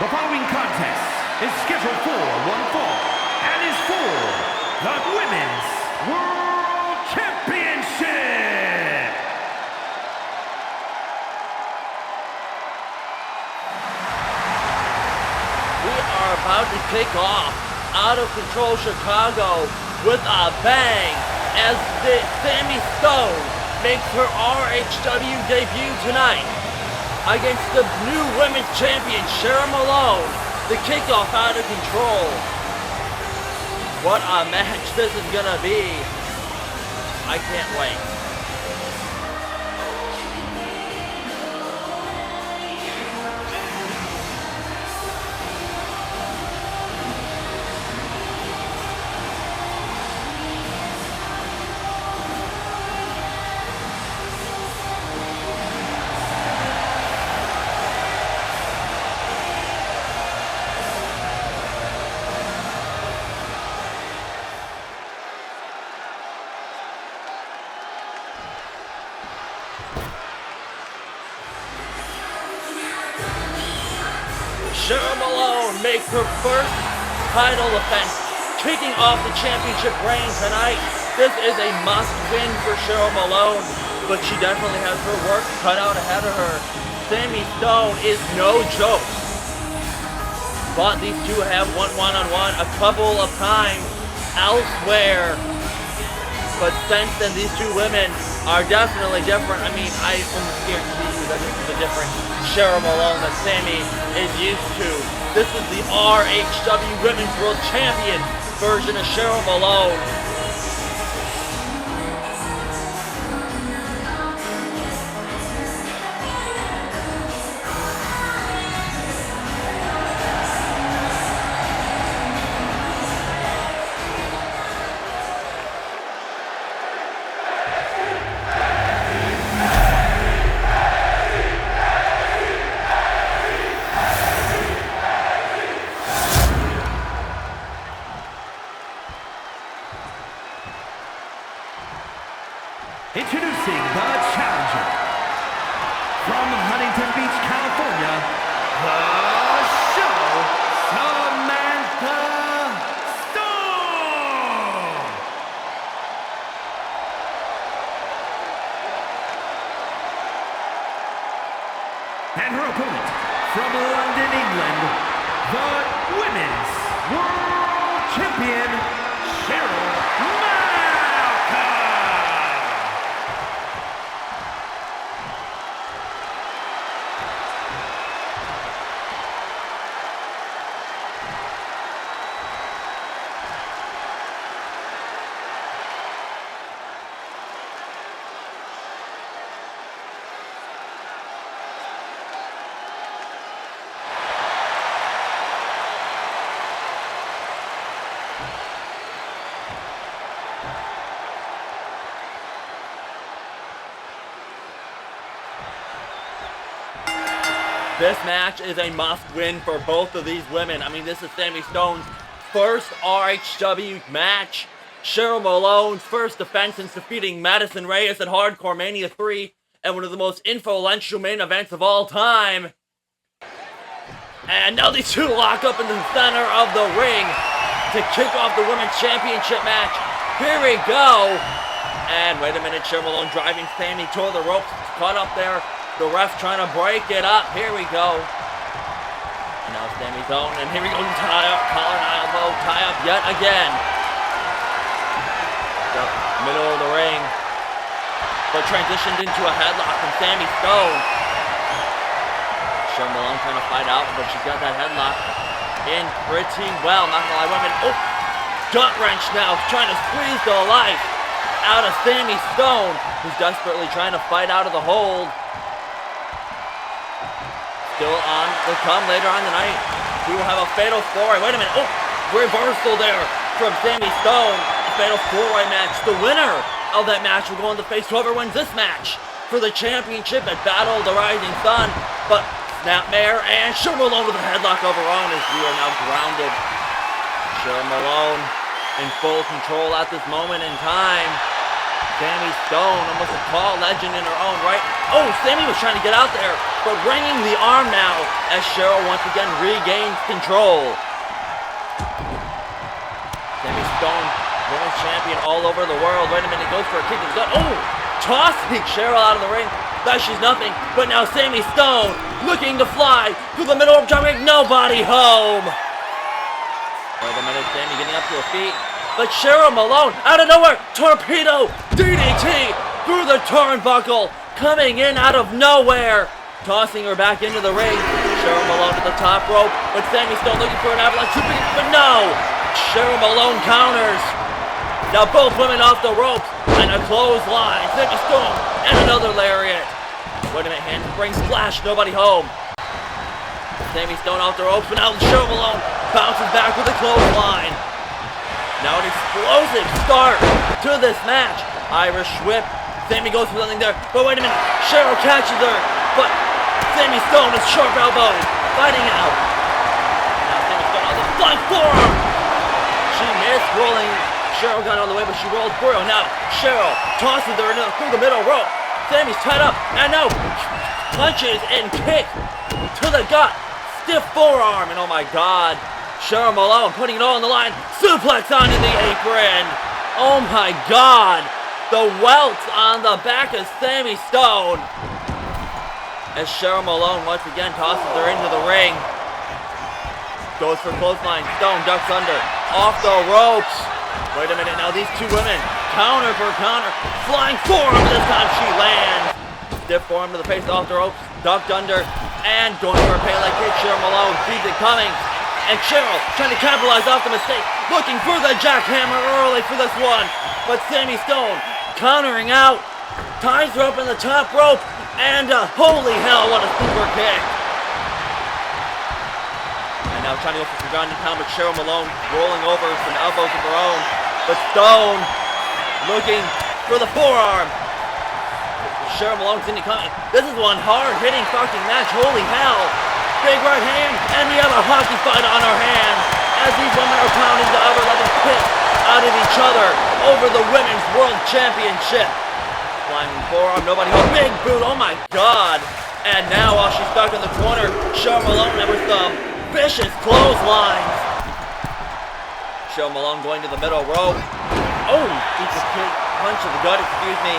The following contest is scheduled for one fall and is for the Women's World Championship. We are about to kick off Out of Control Chicago with a bang as Sammy Stone makes her RHW debut tonight against the new women's champion Cheryl Malone. The kickoff Out of Control. What a match this is gonna be. I can't wait. Cheryl Malone makes her first title defense, kicking off the championship reign tonight. This is a must-win for Cheryl Malone, but she definitely has her work cut out ahead of her. Sammy Stone is no joke, but these two have won one-on-one a couple of times elsewhere. But since then, these two women are definitely different. I mean, I am scared to see that this is a different Cheryl Malone that Sammy is used to. This is the RHW Women's World Champion version of Cheryl Malone. Introducing the challenger from Huntington Beach, California, the show, Samantha Stone. And her opponent from London, England, the Women's World Champion, Cheryl Malone. This match is a must-win for both of these women. I mean, this is Sammy Stone's first RHW match. Cheryl Malone's first defense since defeating Madison Reyes at Hardcore Mania 3 and one of the most influential main events of all time. And now these two lock up in the center of the ring to kick off the Women's Championship match. Here we go. And wait a minute, Cheryl Malone driving Sammy toward the ropes. Caught up there. The ref trying to break it up. Here we go. And now Sammy's on. And here we go. Tie up. Collar and elbow. Tie up yet again. The middle of the ring. But transitioned into a headlock from Sammy Stone. Cheryl Malone trying to fight out, but she's got that headlock in pretty well. Not gonna lie, women. Oh! Gut wrench now. Trying to squeeze the life out of Sammy Stone, who's desperately trying to fight out of the hold. Still on the come later on tonight. We will have a fatal four-way. Wait a minute. Oh, reversal there from Sammy Stone. A fatal four-way match. The winner of that match will go on to face whoever wins this match for the championship at Battle of the Rising Sun. But Snapmare and Cheryl Malone with a headlock of her own as we are now grounded. Cheryl Malone in full control at this moment in time. Sammy Stone, almost a tall legend in her own right. Oh, Sammy was trying to get out there. but ringing the arm now as Cheryl once again regains control. Sami Stone, women's champion all over the world. Wait a minute, goes for a kick to the gut. Oh! Tossing Cheryl out of the ring. That she's nothing, but now Sami Stone looking to fly through the middle of jumping. Nobody home. Wait a minute, Sami getting up to her feet. But Cheryl Malone, out of nowhere, torpedo, DDT through the turnbuckle, coming in out of nowhere, tossing her back into the ring. Cheryl Malone to the top rope, but Sami Stone looking for an avalanche, but no! Cheryl Malone counters. Now both women off the ropes, and a clothesline. Sami Stone, and another lariat. Wait a minute, handspring splash, nobody home. Sami Stone off the ropes, but now Cheryl Malone bounces back with a clothesline. Now an explosive start to this match. Irish whip. Sami goes for something there, but wait a minute. Cheryl catches her, but Sami Stone with sharp elbow, fighting out. Now Sami Stone on the flying forearm. She missed rolling. Cheryl got out of the way, but she rolled through. Now Cheryl tosses her through the middle rope. Sami's tied up, and now punches and kick to the gut. Stiff forearm, and oh my God. Cheryl Malone putting it all on the line. Suplex onto the apron. Oh my God. The welts on the back of Sami Stone. As Cheryl Malone once again tosses her into the ring. Goes for clothesline. Stone ducks under. Off the ropes. Wait a minute. Now these two women. Counter for counter. Flying forearm. This time she lands. Stiff forearm to the face off the ropes. Ducked under. And going for a Pele kick. Cheryl Malone sees it coming. And Cheryl trying to capitalize off the mistake, looking for the jackhammer early for this one. But Sami Stone countering out, ties her up in the top rope, and holy hell, what a super kick. And now trying to go for some ground and pound, but Cheryl Malone rolling over some elbows of her own. But Stone looking for the forearm. Cheryl Malone's in the coming. This is one hard-hitting fucking match, holy hell. Big right hand, and the other hockey fight on her hands as these women are pounding the upper level pit out of each other over the Women's World Championship. Flying forearm, nobody home, big boot, oh my God. And now while she's stuck in the corner, Cheryl Malone with some vicious clotheslines. Cheryl Malone going to the middle rope. Oh, beats a kick, punch to the gut, excuse me,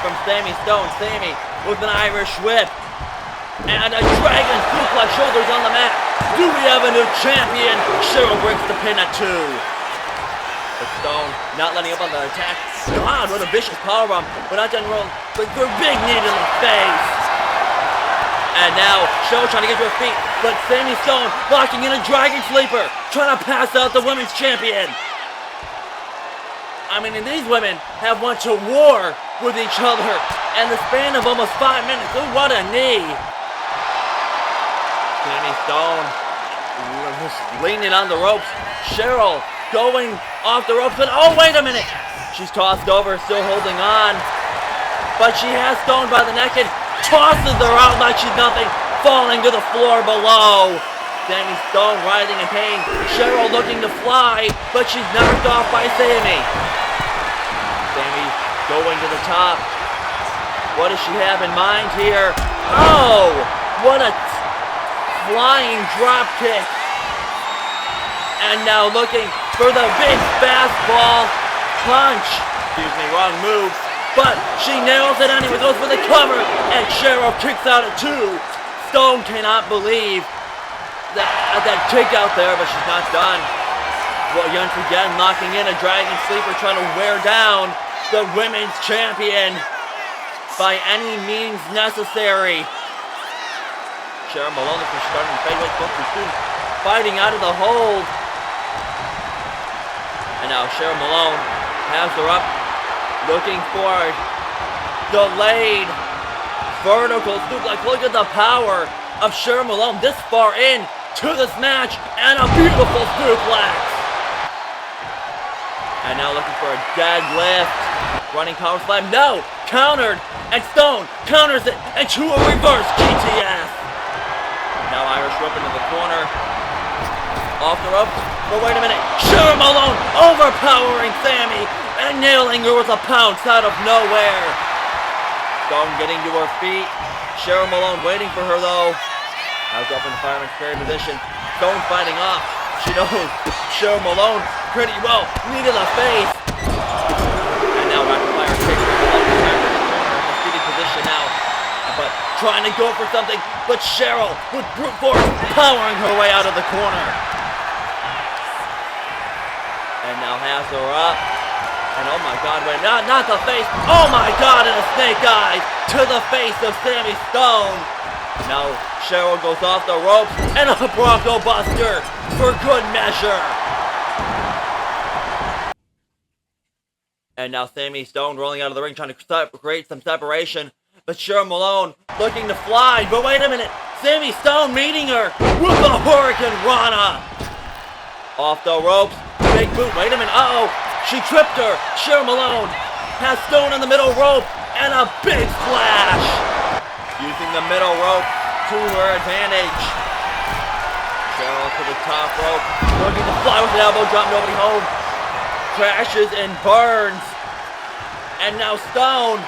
from Sami Stone. Sami with an Irish whip. And a dragon suplex, shoulders on the mat. Do we have a new champion? Cheryl breaks the pin at 2. But Stone not letting up on the attack. God, what a vicious powerbomb. But not done wrong. But for a big knee to the face. And now Cheryl trying to get to her feet. But Sami Stone locking in a dragon sleeper. Trying to pass out the women's champion. I mean, and these women have went to war with each other. And the span of almost 5 minutes. Oh, what a knee. Sami Stone leaning on the ropes. Cheryl going off the ropes, but oh, wait a minute. She's tossed over, still holding on. But she has Stone by the neck and tosses her out like she's nothing, falling to the floor below. Sami Stone writhing in pain. Cheryl looking to fly, but she's knocked off by Sami. Sami going to the top. What does she have in mind here? Oh, what a flying drop kick. And now looking for the big fastball punch. Excuse me, wrong move. But she nails it anyway, goes for the cover, and Cheryl kicks out at 2. Stone cannot believe that kick out there, but she's not done. Well, once again, locking in a dragon sleeper, trying to wear down the women's champion by any means necessary. Cheryl Malone for starting to fade away, fighting out of the hold. And now Cheryl Malone has her up, looking for a delayed vertical suplex. Look at the power of Cheryl Malone this far in to this match, and a beautiful suplex. And now looking for a deadlift. Running power slam, no! Countered, and Stone counters it, and to a reverse GTS. Now Irish whip into the corner. Off the ropes, but wait a minute. Cheryl Malone overpowering Sami and nailing her with a pounce out of nowhere. Stone getting to her feet. Cheryl Malone waiting for her though. Now it's up in the fireman's carry position. Stone fighting off. She knows Cheryl Malone pretty well. Knee to the face. And now rapid fire takes her Malone in the seated position now. But trying to go for something. But Cheryl with brute force powering her way out of the corner. And now has her up. And oh my god, wait, not the face. Oh my god, and a snake eye to the face of Sammy Stone. Now Cheryl goes off the ropes and a Bronco Buster for good measure. And now Sammy Stone rolling out of the ring trying to create some separation. But Cheryl Malone looking to fly. But wait a minute, Sammy Stone meeting her with the Hurricane Rana. Off the ropes, big boot, wait a minute, uh-oh. She tripped her. Cheryl Malone has Stone on the middle rope and a big splash. Using the middle rope to her advantage. Cheryl to the top rope. Looking to fly with an elbow drop. Nobody home. Crashes and burns. And now Stone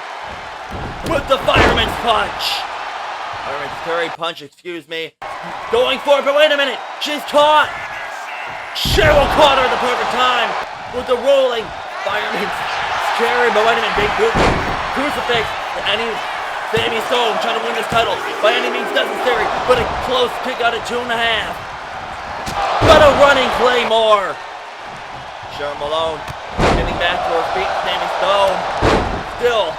with the fireman's punch. Fireman's carry punch, excuse me. Going for it, but wait a minute. She's caught. Cheryl caught her at the perfect time. With the rolling fireman's carry, but wait a minute, big boot, crucifix, and Sammy Stone trying to win this title by any means necessary, but a close kick out at 2.5. But a running Claymore. Cheryl Malone getting back to her feet. Sammy Stone still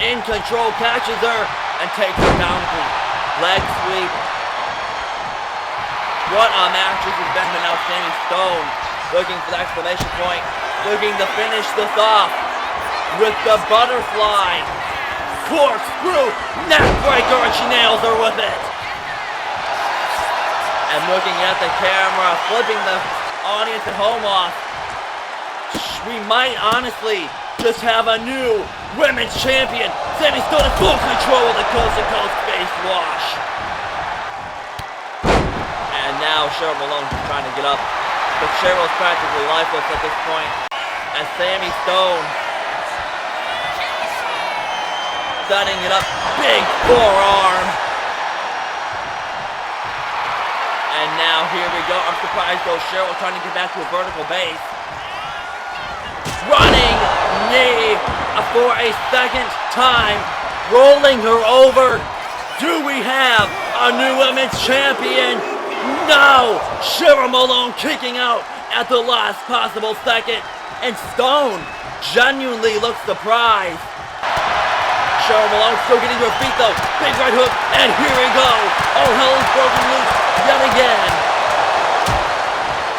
in control, catches her and takes her down to leg sweep. What a match this has been. Now Sammy Stone looking for the exclamation point, looking to finish this off with the butterfly, corkscrew, neckbreaker, and she nails her with it. And looking at the camera, flipping the audience at home off, we might honestly just have a new women's champion. Sammy Stone in full control of the coast-to-coast face wash. And now Cheryl Malone is trying to get up. But Cheryl's practically lifeless at this point. And Sammy Stone setting it up. Big forearm. And now here we go. I'm surprised though. Cheryl trying to get back to a vertical base. Running knee for a second time. Rolling her over. Do we have a new women's champion? No! Cheryl Malone kicking out at the last possible second. And Stone genuinely looks surprised. Cheryl Malone still getting to her feet though. Big right hook, and here we go. All hell is broken loose yet again.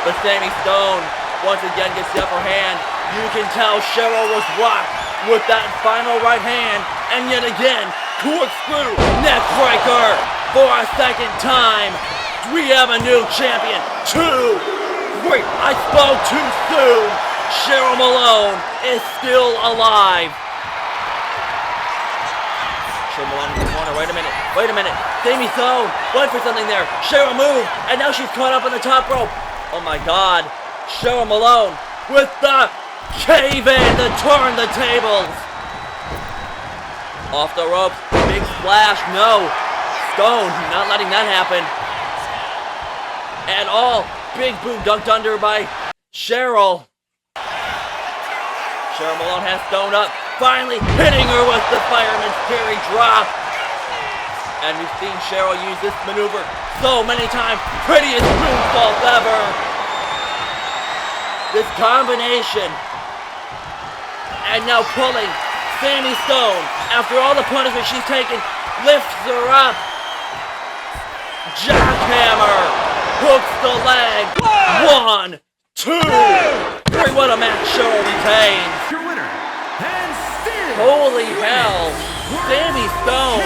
But Sammy Stone once again gets the upper hand. You can tell Cheryl was rocked with that final right hand. And yet again, corkscrew, neck breaker for a second time. We have a new champion. 2, 3, I spoke too soon. Cheryl Malone is still alive. Cheryl Malone in the corner, wait a minute. Sammy Stone went for something there. Cheryl moved, and now she's caught up on the top rope. Oh my god. Cheryl Malone with the cave-in to turn the tables. Off the ropes, big splash, no. Stone not letting that happen. And all big boot dunked under by Cheryl. Cheryl Malone has Stone up, finally hitting her with the fireman's carry drop. And we've seen Cheryl use this maneuver so many times. Prettiest moonsault ever. This combination. And now pulling Sammy Stone, after all the punishment she's taken, lifts her up. Jackhammer. Hooks the leg. 1, 2, 3. What a match Cheryl retains. Your winner, and still Holy hell. Sammy Stone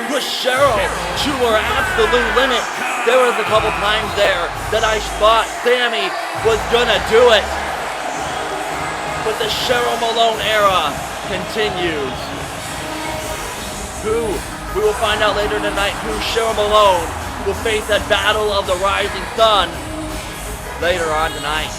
pushed Cheryl to her absolute limit. There was a couple times there that I thought Sammy was gonna do it. But the Cheryl Malone era continues. We will find out later tonight who Cheryl Malone will face at Battle of the Rising Sun later on tonight.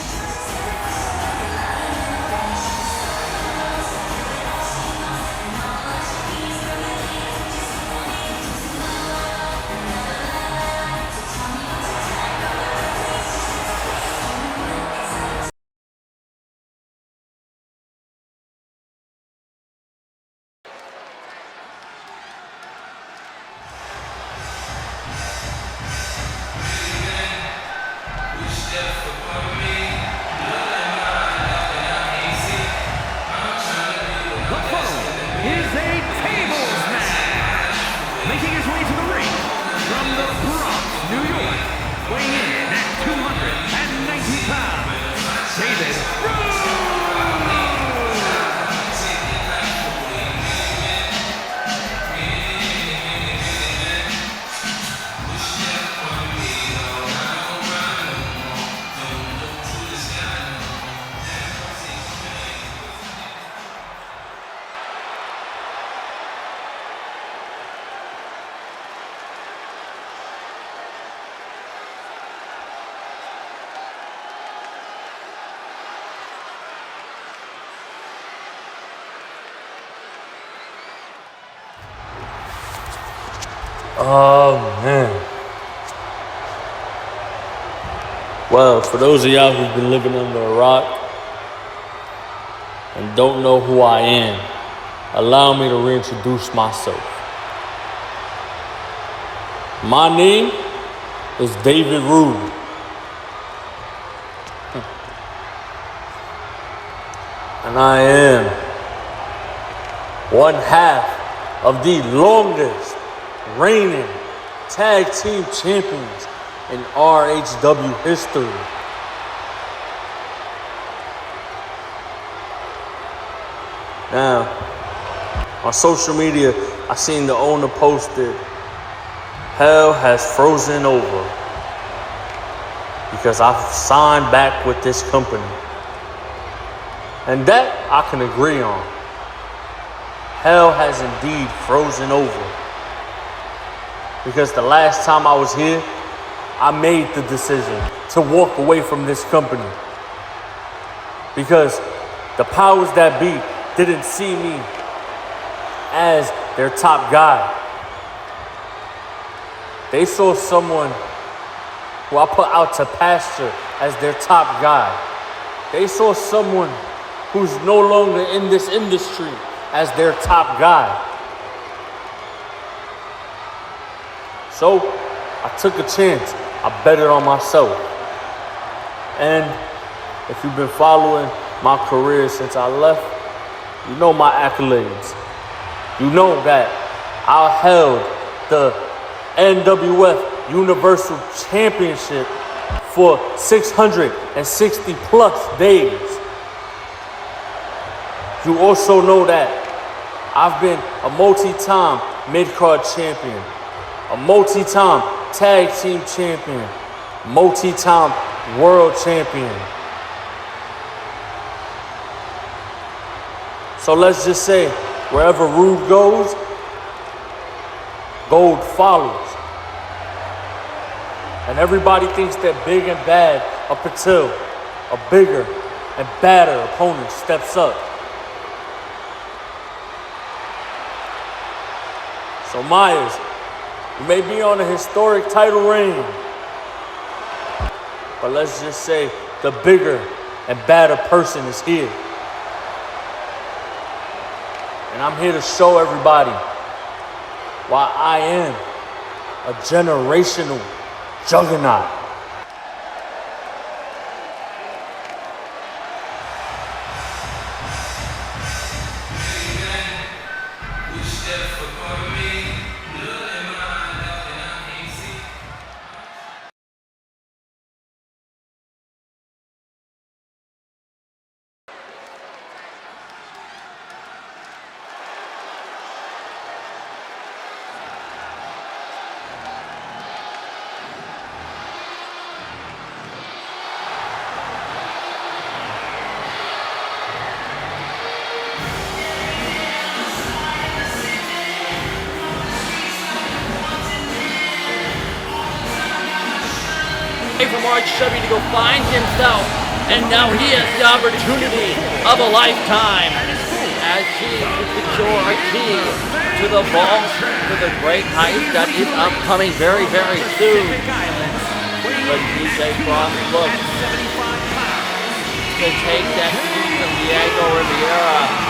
weighing in at 290 pounds, David Rose. Oh, man. Well, for those of y'all who've been living under a rock and don't know who I am, allow me to reintroduce myself. My name is David Rude. And I am one half of the longest reigning tag team champions in RHW history. Now, on social media, I seen the owner posted, "Hell has frozen over because I've signed back with this company." And that I can agree on. Hell has indeed frozen over. Because the last time I was here, I made the decision to walk away from this company. Because the powers that be didn't see me as their top guy. They saw someone who I put out to pasture as their top guy. They saw someone who's no longer in this industry as their top guy. So I took a chance. I bet it on myself. And if you've been following my career since I left, you know my accolades. You know that I held the NWF Universal Championship for 660 plus days. You also know that I've been a multi-time mid-card champion, a multi-time tag team champion, multi-time world champion. So let's just say, wherever Rude goes, gold follows. And everybody thinks they're big and bad up until a bigger and badder opponent steps up. So Myers, you may be on a historic title reign, but let's just say the bigger and badder person is here. And I'm here to show everybody why I am a generational juggernaut. From RHW to go find himself, and now he has the opportunity of a lifetime as he to secure a key to the vault to the great heist that is upcoming very, very soon. But DJ Frost looks to take that key from Diego Rivera.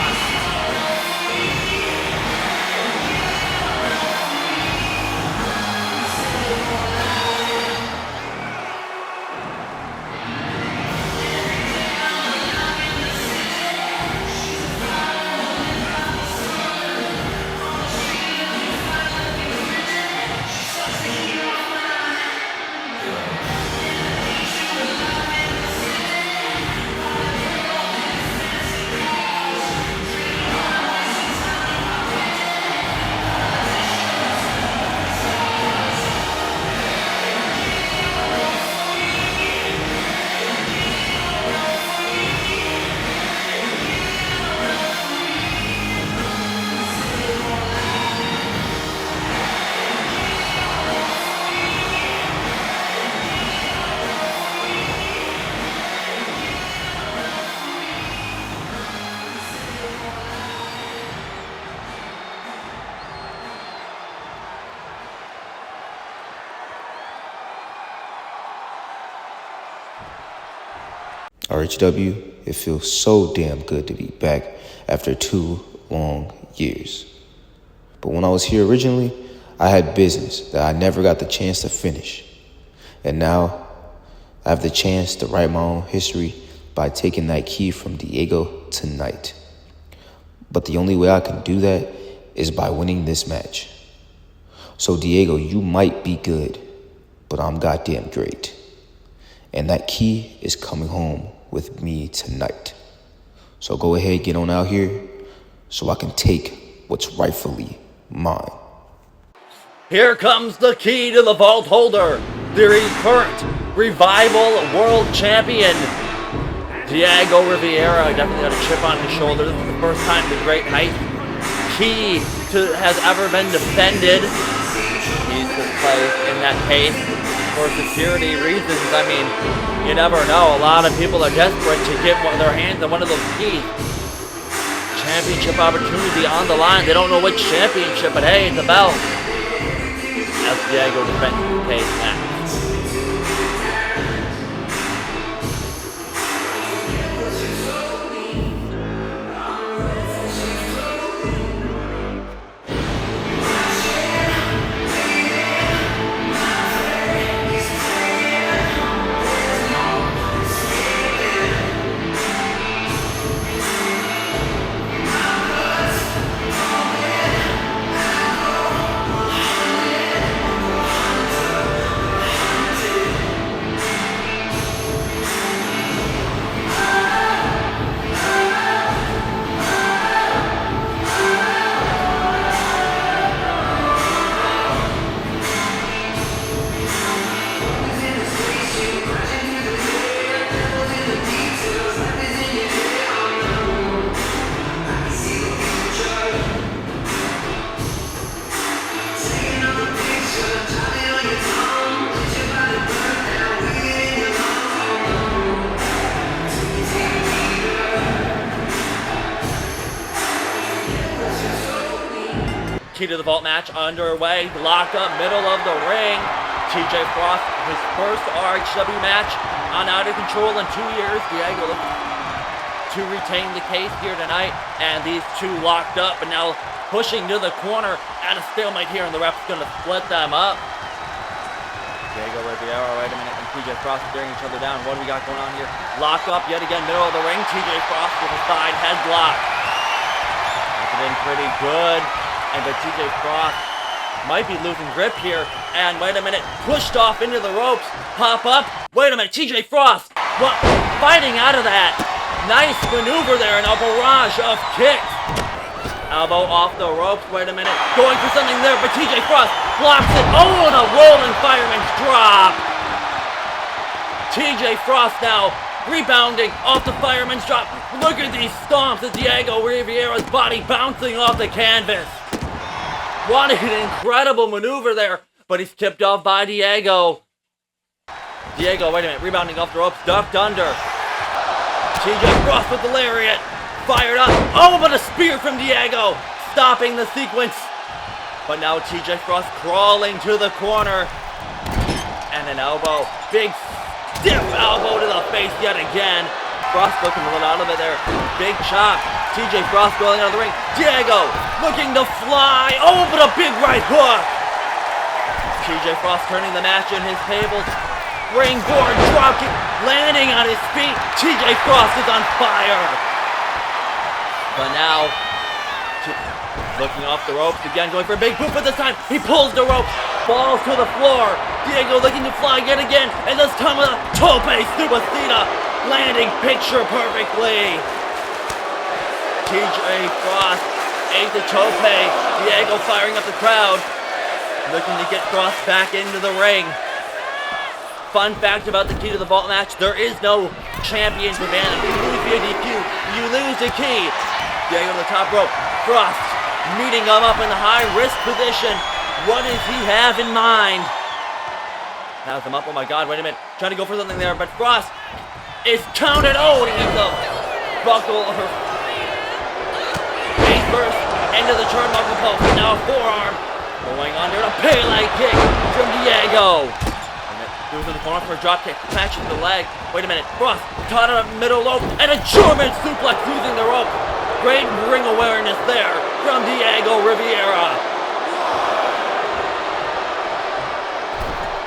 RHW, it feels so damn good to be back after 2 long years. But when I was here originally, I had business that I never got the chance to finish. And now, I have the chance to write my own history by taking that key from Diego tonight. But the only way I can do that is by winning this match. So Diego, you might be good, but I'm goddamn great. And that key is coming home with me tonight. So go ahead, get on out here so I can take what's rightfully mine. Here comes the key to the vault holder, the current Revival World Champion, Diego Rivera. Definitely got a chip on his shoulder. This is the first time the Great Height key has ever been defended. He's to play in that case for security reasons. I mean, you never know. A lot of people are desperate to get their hands on one of those keys. Championship opportunity on the line. They don't know which championship, but hey, it's a belt. As Diego defends his case next. Key to the vault match underway. Locked up middle of the ring. TJ Frost, his first RHW match on Out of Control in 2 years. Diego looking to retain the case here tonight. And these two locked up and now pushing to the corner at a stalemate here, and the ref's going to split them up. Diego Rivera, wait a minute, and TJ Frost staring each other down. What do we got going on here? Lock up yet again, middle of the ring. TJ Frost with a side headlock. That's been pretty good. And the TJ Frost might be losing grip here. And wait a minute, pushed off into the ropes. Pop up. Wait a minute, TJ Frost. What? Fighting out of that. Nice maneuver there and a barrage of kicks. Elbow off the ropes. Wait a minute. Going for something there, but TJ Frost blocks it. Oh, and a rolling fireman's drop. TJ Frost now rebounding off the fireman's drop. Look at these stomps of Diego Rivera's body bouncing off the canvas. What an incredible maneuver there, but he's tipped off by Diego. Diego, wait a minute, rebounding off the ropes, ducked under. TJ Frost with the lariat, fired up. Oh, but a spear from Diego, stopping the sequence. But now TJ Frost crawling to the corner. And an elbow, big stiff elbow to the face yet again. Frost looking a little out of it there. Big chop. TJ Frost going out of the ring. Diego looking to fly. Oh, but a big right hook. TJ Frost turning the match in his tables. Ringboard drop kick, landing on his feet. TJ Frost is on fire. But now, looking off the ropes again, going for a big boot, but this time he pulls the rope, falls to the floor. Diego looking to fly yet again, and this time with a tope suicida, landing picture perfectly. TJ Frost ate the tope. Diego firing up the crowd, looking to get Frost back into the ring. Fun fact about the key to the vault match, there is no champion's advantage. You lose via DQ, you lose the key. Diego on the top rope, Frost meeting him up in the high risk position. What does he have in mind? Has him up, oh my god, wait a minute. Trying to go for something there, but Frost is counted. Oh, and he gets a buckle or face first into the turnbuckle post. Now a forearm going under a Pele kick from Diego. Goes in the corner for a drop kick, catches the leg. Wait a minute, Frost caught on a middle rope, and a German suplex using the rope. Great ring awareness there from Diego Rivera.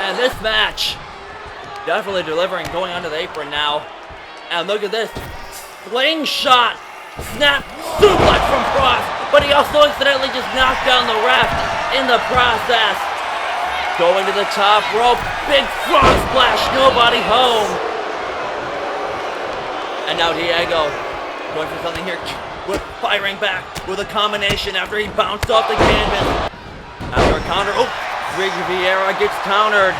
And this match, definitely delivering, going under the apron now. And look at this, slingshot, snap, suplex from Frost, but he also accidentally just knocked down the ref in the process. Going to the top rope, big frog splash, nobody home. And now Diego going for something here, firing back with a combination after he bounced off the canvas. After a counter, Rivera gets countered.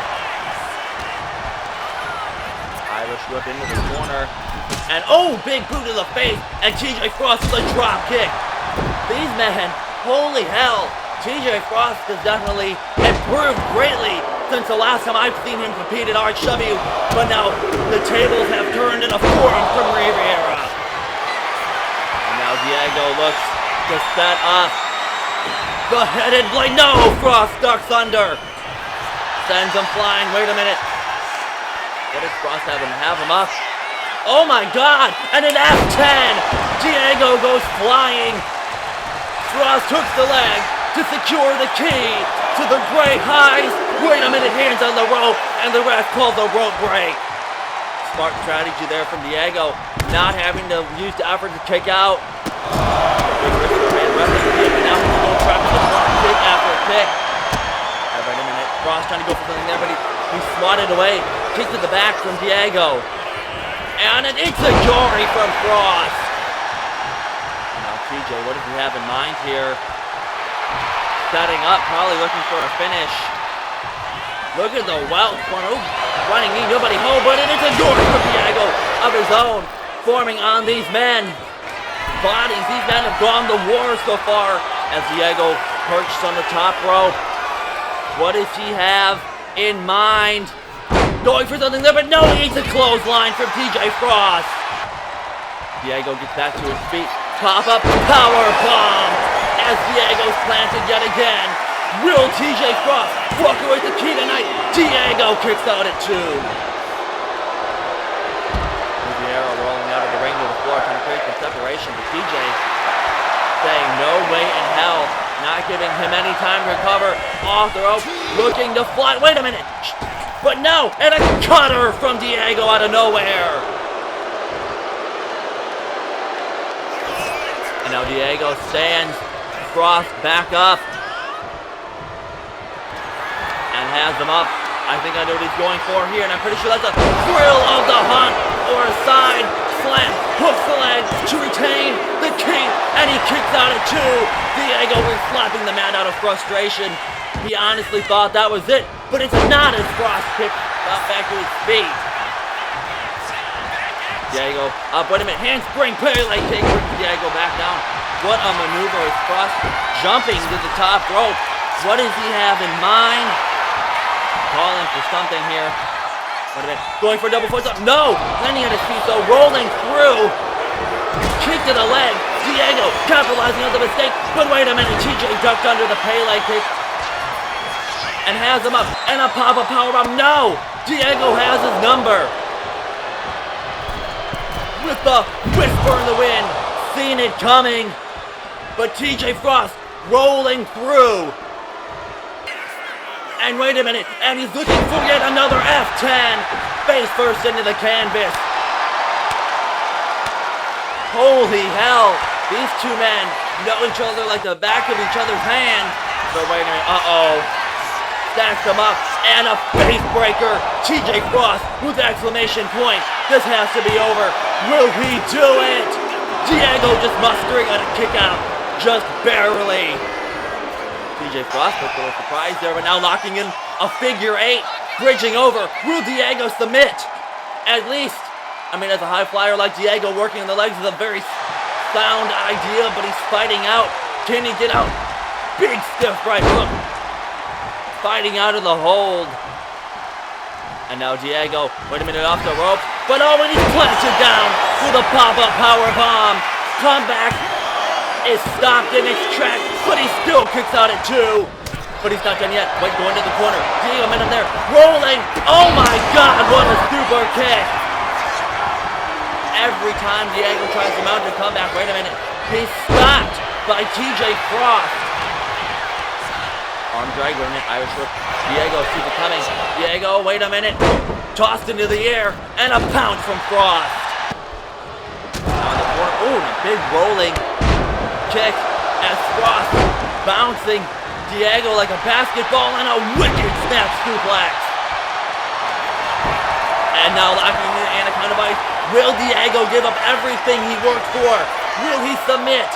Irish whip into the corner. And big boot to the face, and TJ Frost with a drop kick. These men, holy hell. TJ Frost has definitely improved greatly since the last time I've seen him compete at RHW, but now the tables have turned in a forearm from Rivera. And now Diego looks to set up the headed blade. No, Frost ducks under. Sends him flying. Wait a minute. What does Frost have him up? Oh my God! And an F10! Diego goes flying. Frost hooks the leg to secure the key to the great highs. Wait a minute, hands on the rope, and the ref calls a rope break. Smart strategy there from Diego, not having to use the effort to kick out. Big risk for man, ref is deep, and now he's going trap to the front, kick after kick. Wait a minute, Frost trying to go for something there, but he swatted away. Kick to the back from Diego. And an Ixagori from Frost. Now TJ, what does he have in mind here? Setting up, probably looking for a finish. Look at the Welsh corner, running knee, nobody home, but it is a door from Diego of his own, forming on these men. Bodies, these men have gone to war so far as Diego perched on the top rope. What does he have in mind? Going for something there, but no, he eats a clothesline from TJ Frost. Diego gets back to his feet. Pop-up power bomb as Diego's planted yet again. Will TJ Frost walk away with the key tonight? Diego kicks out at 2. Rivera rolling out of the ring to the floor, trying to create some separation, but TJ saying no way in hell, not giving him any time to recover. Off the rope, looking to fly. Wait a minute. But no, and a cutter from Diego out of nowhere. And now Diego stands Frost back up and has him up. I think I know what he's going for here, and I'm pretty sure that's a thrill of the hunt or a side slam. Hooks the leg to retain the king, and he kicks out at 2. Diego was slapping the man out of frustration. He honestly thought that was it, but it's not as Frost kicks back to his feet. Diego, wait a minute, handspring, leg kick, brings Diego back down. What a maneuver is Frost jumping to the top rope. What does he have in mind? Calling for something here. Wait a minute, going for a double foot up. No, landing on his feet though, rolling through. Kick to the leg. Diego capitalizing on the mistake, but wait a minute, TJ ducked under the Pele kick and has him up, and a pop-up powerbomb. No, Diego has his number. With the whisper in the wind, seen it coming, but TJ Frost rolling through. And wait a minute, and he's looking for yet another F10. Face first into the canvas. Holy hell, these two men know each other like the back of each other's hand. But wait a minute, stacks them up, and a face breaker. TJ Frost with exclamation point. This has to be over. Will he do it? Diego just mustering on a kick out, just barely. TJ Frost looked a little surprised there, but now locking in a figure 8, bridging over. Will Diego submit? At least, I mean, as a high flyer like Diego, working on the legs is a very sound idea, but he's fighting out. Can he get out? Big stiff right hook. Fighting out of the hold. And now Diego, wait a minute, off the rope. But and he's planted down with a pop-up power bomb. Comeback is stopped in its tracks, but he still kicks out at 2. but he's not done yet. Wait, going to the corner. Diego met him there. Rolling. Oh my God, what a super kick. Every time Diego tries to mount a comeback, wait a minute, he's stopped by TJ Frost. Arm drag, wait a minute, Irish whip. Diego sees it coming. Diego, wait a minute. Tossed into the air, and a pounce from Frost. Now in the corner, ooh, a big rolling kick as Frost bouncing Diego like a basketball, and a wicked snap suplex. And now locking in the Anaconda Vice. Will Diego give up everything he worked for? Will he submit?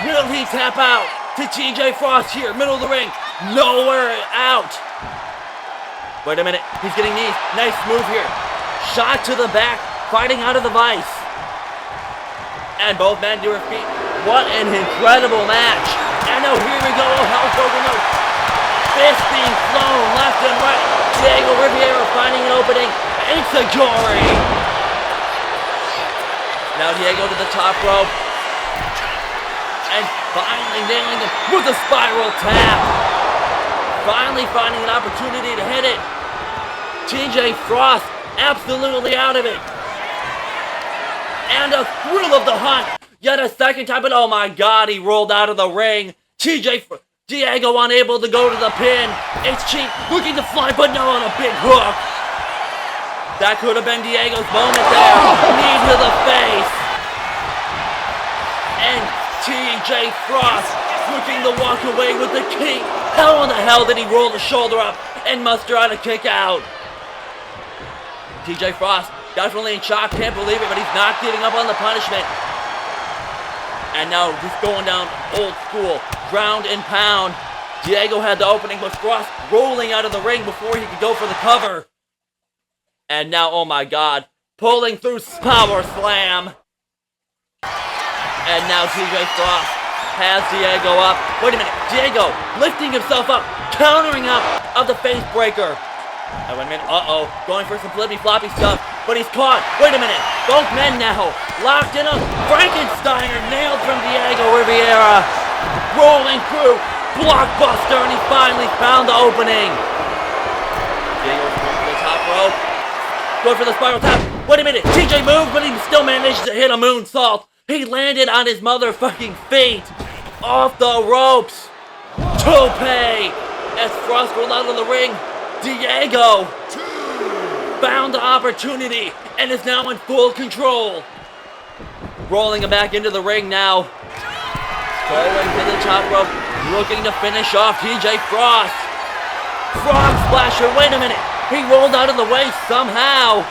Will he tap out to TJ Frost here, middle of the ring? Nowhere out. Wait a minute, he's getting knees. Nice move here. Shot to the back, fighting out of the vice. And both men to their feet. What an incredible match. And now here we go, Hell's broken loose. Fist being flown left and right. Diego Riviera finding an opening. Enzuigiri. Now Diego to the top rope. And finally nailing him with a spiral tap. Finally finding an opportunity to hit it. TJ Frost absolutely out of it. And a thrill of the hunt. Yet a second time, but oh my God, he rolled out of the ring. Diego unable to go to the pin. It's cheap, looking to fly, but no, on a big hook. That could have been Diego's moment there. Knee to the face. And TJ Frost looking to walk away with the key. How in the hell did he roll the shoulder up and muster out a kick out? TJ Frost definitely in shock, can't believe it, but he's not giving up on the punishment. And now just going down old school, ground and pound. Diego had the opening, but Frost rolling out of the ring before he could go for the cover. And now, oh my God, pulling through power slam. And now TJ Frost has Diego up. Wait a minute, Diego lifting himself up, countering up of the face breaker. Wait a minute, going for some flippy floppy stuff, but he's caught. Wait a minute, both men now locked in a Frankensteiner nailed from Diego Riviera. Rolling through, blockbuster, and he finally found the opening. Diego's going for the top rope, going for the spiral tap. Wait a minute, TJ moved, but he still managed to hit a moonsault. He landed on his motherfucking feet, off the ropes. Tope, as Frost rolled out of the ring. Diego found the opportunity and is now in full control. Rolling him back into the ring now. Going to the top rope, looking to finish off TJ Frost. Frog splasher, wait a minute. He rolled out of the way somehow.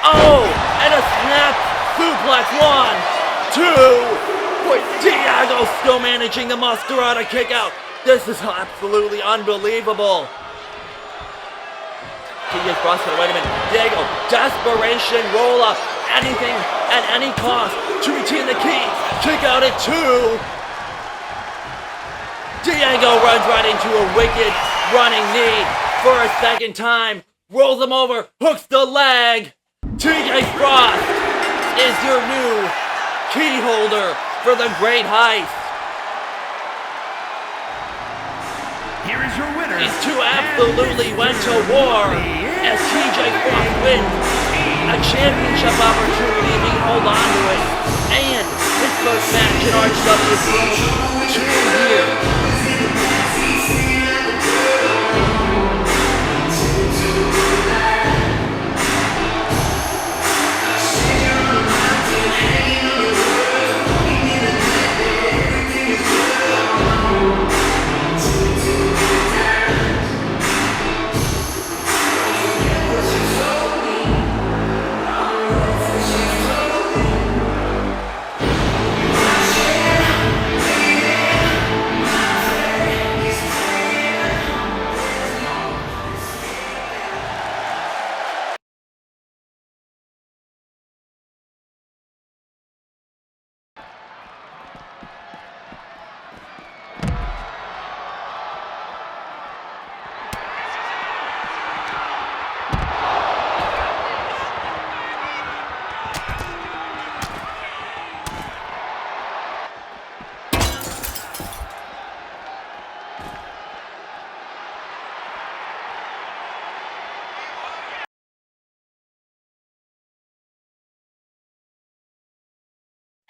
Oh, and a snap suplex. 1, 2. Boy, Diego still managing to muster out a kick out. This is absolutely unbelievable. TJ Frost, wait a minute. Diego, desperation roll up. Anything at any cost to retain the key. Kick out at 2. Diego runs right into a wicked running knee for a second time. Rolls him over, hooks the leg. TJ Frost is your new key holder for the Great Heist. Here is your winner. These two absolutely went to war as TJ Frost wins a championship opportunity and he can hold on to it. And his first match in RHW for 2 years.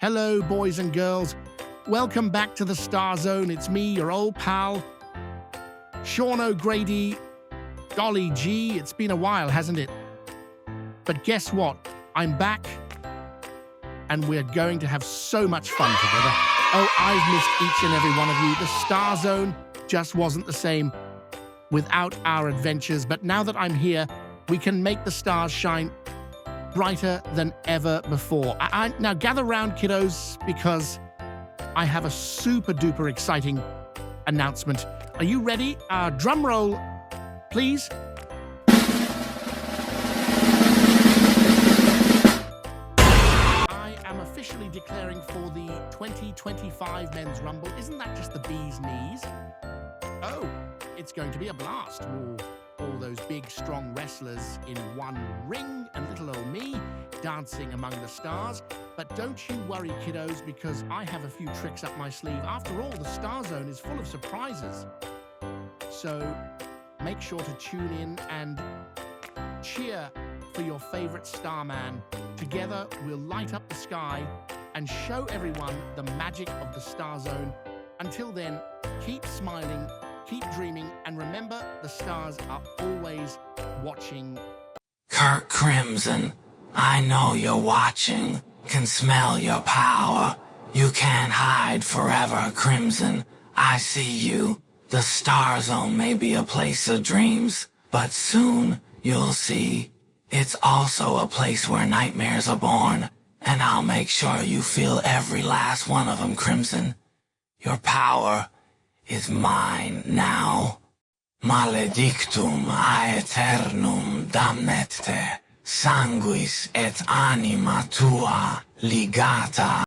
Hello, boys and girls. Welcome back to the Star Zone. It's me, your old pal, Sean O'Grady. Golly gee, it's been a while, hasn't it? But guess what? I'm back, and we're going to have so much fun together. Oh, I've missed each and every one of you. The Star Zone just wasn't the same without our adventures, but now that I'm here, we can make the stars shine brighter than ever before. Now gather round, kiddos, because I have a super-duper exciting announcement. Are you ready? Drum roll, please. I am officially declaring for the 2025 Men's Rumble. Isn't that just the bee's knees? Oh, it's going to be a blast. Ooh, all those big, strong wrestlers in one ring and little old me dancing among the stars. But don't you worry, kiddos, because I have a few tricks up my sleeve. After all, the Star Zone is full of surprises. So make sure to tune in and cheer for your favorite starman. Together, we'll light up the sky and show everyone the magic of the Star Zone. Until then, keep smiling, keep dreaming, and remember, the stars are always watching. Kirk Crimson, I know you're watching, can smell your power. You can't hide forever, Crimson. I see you. The Star Zone may be a place of dreams, but soon you'll see. It's also a place where nightmares are born, and I'll make sure you feel every last one of them, Crimson. Your power is mine now. Maledictum aeternum damnete, sanguis et anima tua ligata.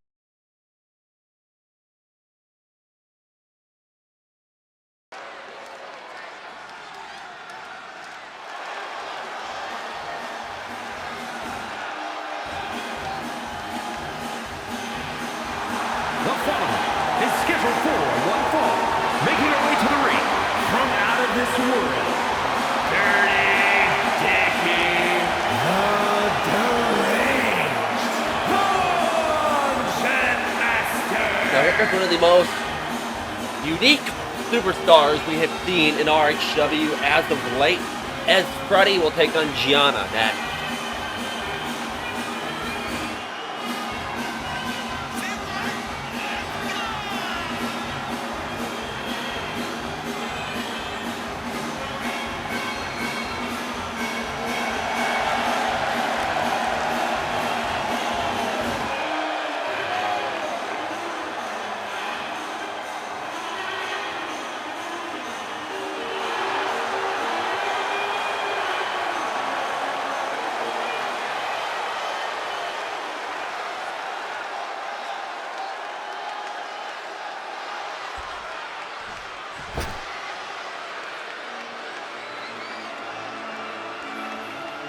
The following is scheduled for one fall, making her way to the ring from out of this world. Dirty Dickie, the deranged Dungeon Master. Now here's one of the most unique superstars we have seen in RHW as of late, as Freddie will take on Gianna next.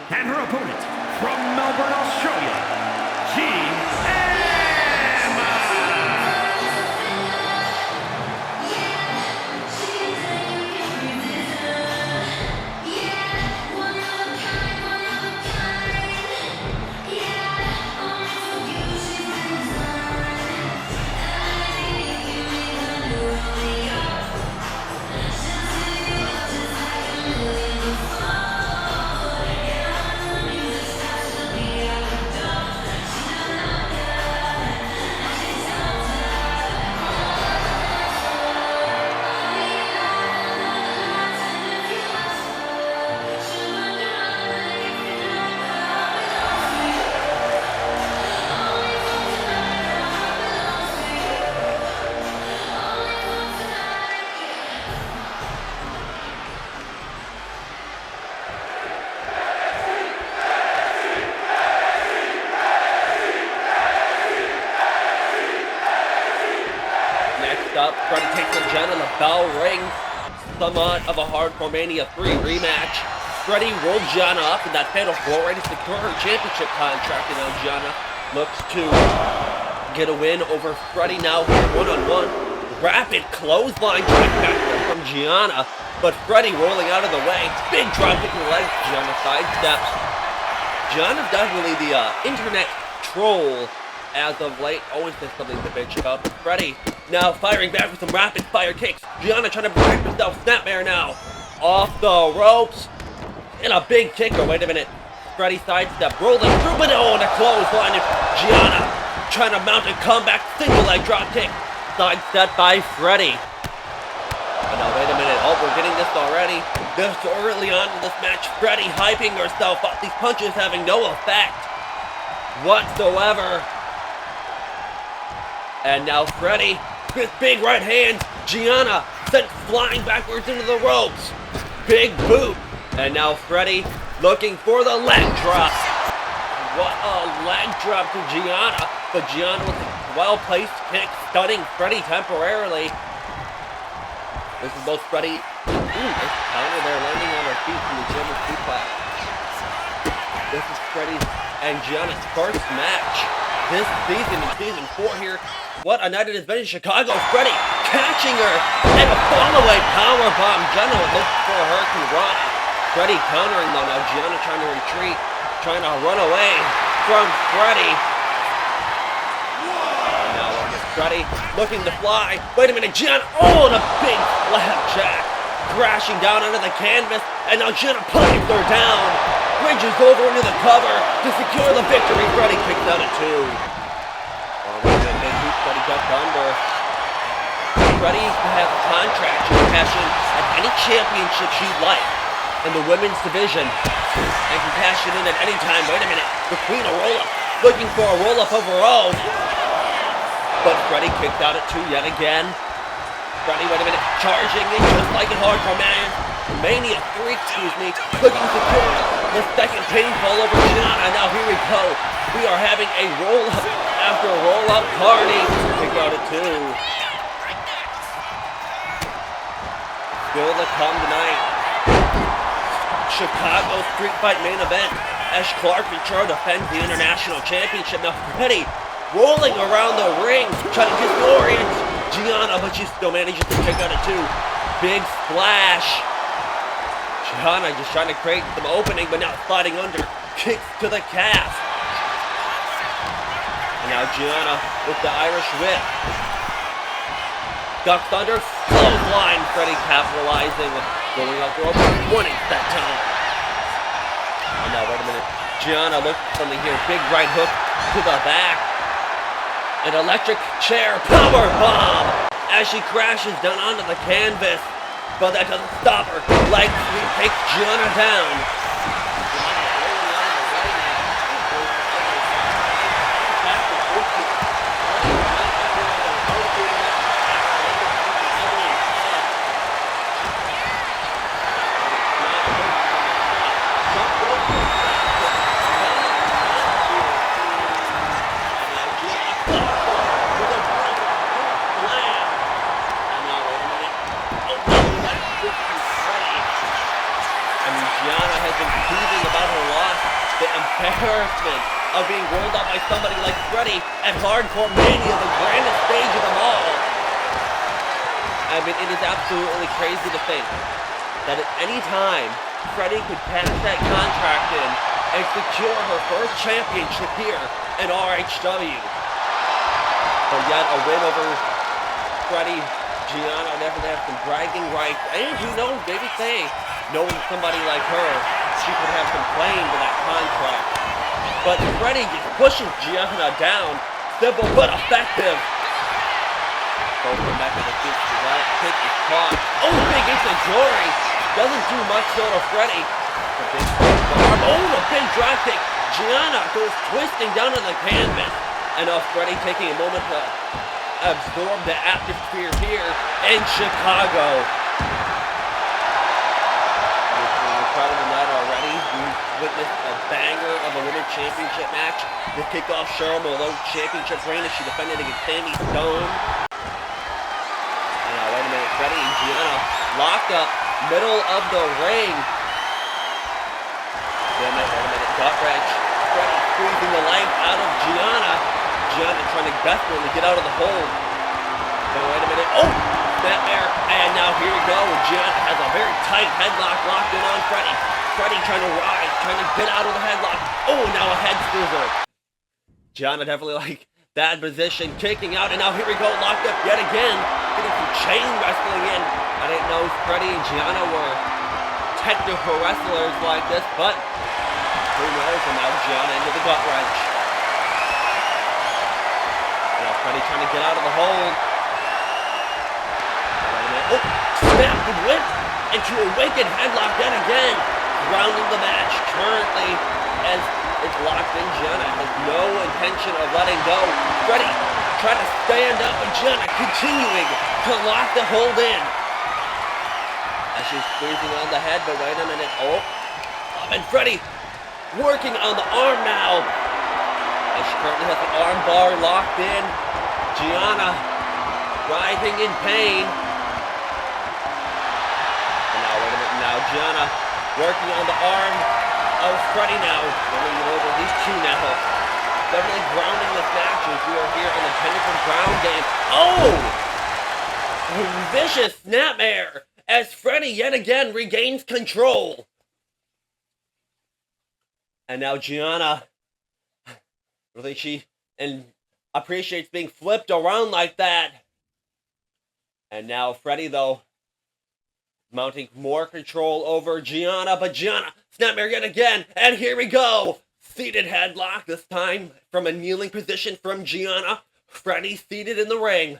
And her opponent from Melbourne, Australia, G.M. Up, Freddie takes on Gianna, the bell rings. Somewhat of a Hardcore Mania 3 rematch. Freddie rolled Gianna up in that fatal 4 ready to secure her championship contract, and now Gianna looks to get a win over Freddie now one-on-one. Rapid clothesline from Gianna, but Freddie rolling out of the way. Big drop kick in the legs. Gianna sidesteps. Gianna's definitely the internet troll as of late. Always has something to bitch about. Freddie now firing back with some rapid fire kicks. Gianna trying to protect herself. Snapmare now. Off the ropes. And a big kicker. Wait a minute. Freddie sidestep. Rolling through. But oh, and a clothesline. Gianna trying to mount a comeback. Single leg drop kick. Sidestep by Freddie. And now wait a minute. Oh, we're getting this already. This early on in this match. Freddie hyping herself up. These punches having no effect whatsoever. And now Freddie, with big right hand, Gianna sent flying backwards into the ropes. Big boot. And now Freddie looking for the leg drop. What a leg drop to Gianna. But Gianna with a well-placed kick, stunning Freddie temporarily. This is both Freddie. Ooh, this counter there, landing on her feet from the German suplex. This is Freddie and Gianna's first match this season in season 4 here. What a night it has been in Chicago. Freddie catching her and a fall-away powerbomb. Gianna looks for a Hurricane Rana. Freddie countering though. Now Gianna trying to retreat, trying to run away from Freddie. And now Freddie looking to fly. Wait a minute, Gianna. Oh, and a big flapjack crashing down under the canvas. And now Gianna punches her down. Bridges over into the cover to secure the victory. Freddie kicks out at 2. Freddie ducked under. Freddie has a contract to cash in at any championship she'd like in the women's division and can cash it in at any time. Wait a minute. The Queen of Roll-Up looking for a roll-up of her own. But Freddie kicked out at 2 yet again. Freddie, wait a minute, charging in just like in Hardcore Mania 3, looking to secure the second pinfall over Gianna. Now here we go. We are having a roll-up after roll-up party. Kick out at 2. Still to come tonight. Chicago Street Fight main event. Ash Clark and Charo defends the International Championship. Now Freddie rolling around the ring, trying to disorient Gianna, but she still manages to kick out at 2. Big splash. Gianna just trying to create some opening, but now sliding under. Kicks to the calf. And now Gianna with the Irish whip. Ducks under. Clothesline. Freddie capitalizing. Going up the rope. Winning that time. And now wait a minute. Gianna looks from here. Big right hook to the back. An electric chair power bomb as she crashes down onto the canvas. But that doesn't stop her. Leg sweep takes Gianna down. Gianna has been teasing about her loss, the embarrassment of being rolled up by somebody like Freddie at Hardcore Mania, the grandest stage of them all. I mean, it is absolutely crazy to think that at any time, Freddie could cash that contract in and secure her first championship here in RHW. But yet, a win over Freddie, Gianna definitely has some bragging rights, and who knows, maybe say, knowing somebody like her, she could have some claim to that contract. But Freddie just pushes Gianna down, simple but effective. Both come back to the feet, that kick is caught. Oh, big instant glory! Doesn't do much though to Freddie. A big drop kick. Gianna goes twisting down to the canvas. And Freddie taking a moment to absorb the atmosphere here in Chicago. We're proud of the night already. We've witnessed a banger of a women's championship match. The kickoff Cheryl Malone championship reign as she defended against Sammy Stone. And wait a minute, Freddie and Gianna locked up, middle of the ring. Wait a minute, gut wrench. Freddie squeezing the life out of Gianna. Gianna trying to desperately get out of the hold. But wait a minute. Oh! That there. And now here we go. Gianna has a very tight headlock locked in on Freddie. Freddie trying to rise, trying to get out of the headlock. Oh, now a head scissor. Gianna definitely Bad position, kicking out, and now here we go, locked up yet again. Getting some chain wrestling in. I didn't know Freddie and Gianna were technical wrestlers like this, but who knows? And now Gianna into the gut wrench. Now Freddie trying to get out of the hold. Oh, snap and whip into a wicked headlock yet again. Grounding the match currently as it's locked in. Gianna has no intention of letting go. Freddie trying to stand up, and Gianna continuing to lock the hold in. As she's squeezing on the head, but wait a minute. Oh, and Freddie working on the arm now. As she currently has the arm bar locked in. Gianna writhing in pain. And now, wait a minute. Now Gianna working on the arm of Freddie now. Going over these two now. Definitely grounding this match as we are here on the Pentagon ground game. Oh! Vicious snapmare as Freddie yet again regains control. And now Gianna, really she appreciates being flipped around like that. And now Freddie, though, mounting more control over Gianna, but Gianna, snapmare yet again, and here we go. Seated headlock, this time from a kneeling position from Gianna. Freddie seated in the ring.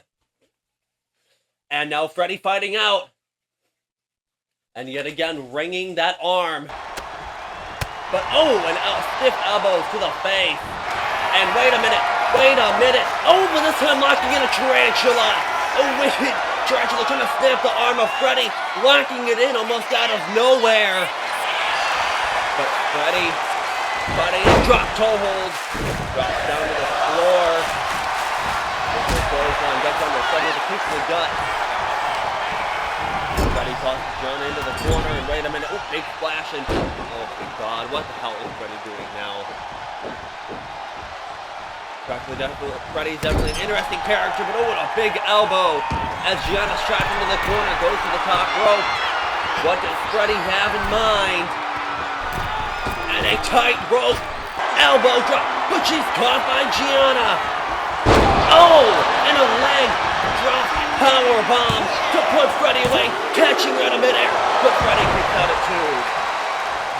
And now Freddie fighting out. And yet again, ringing that arm. But oh, and stiff elbows to the face. And wait a minute. Oh, but this time locking in a tarantula. A wicked tarantula trying to snap the arm of Freddie. Locking it in almost out of nowhere. But Freddie drop toe hold. Drops down to the floor. Gets on the side with a kick to the gut. Freddie tosses Gianna into the corner, and wait a minute. Oh, big splash, and oh my God, what the hell is Freddie doing now? Freddie's definitely an interesting character, but oh, what a big elbow as Gianna's trapped into the corner, goes to the top rope. What does Freddie have in mind? And a tight rope elbow drop, but she's caught by Gianna. Oh, and a leg drop power bomb to put Freddie away, catching her in midair, but Freddie kicks out at two.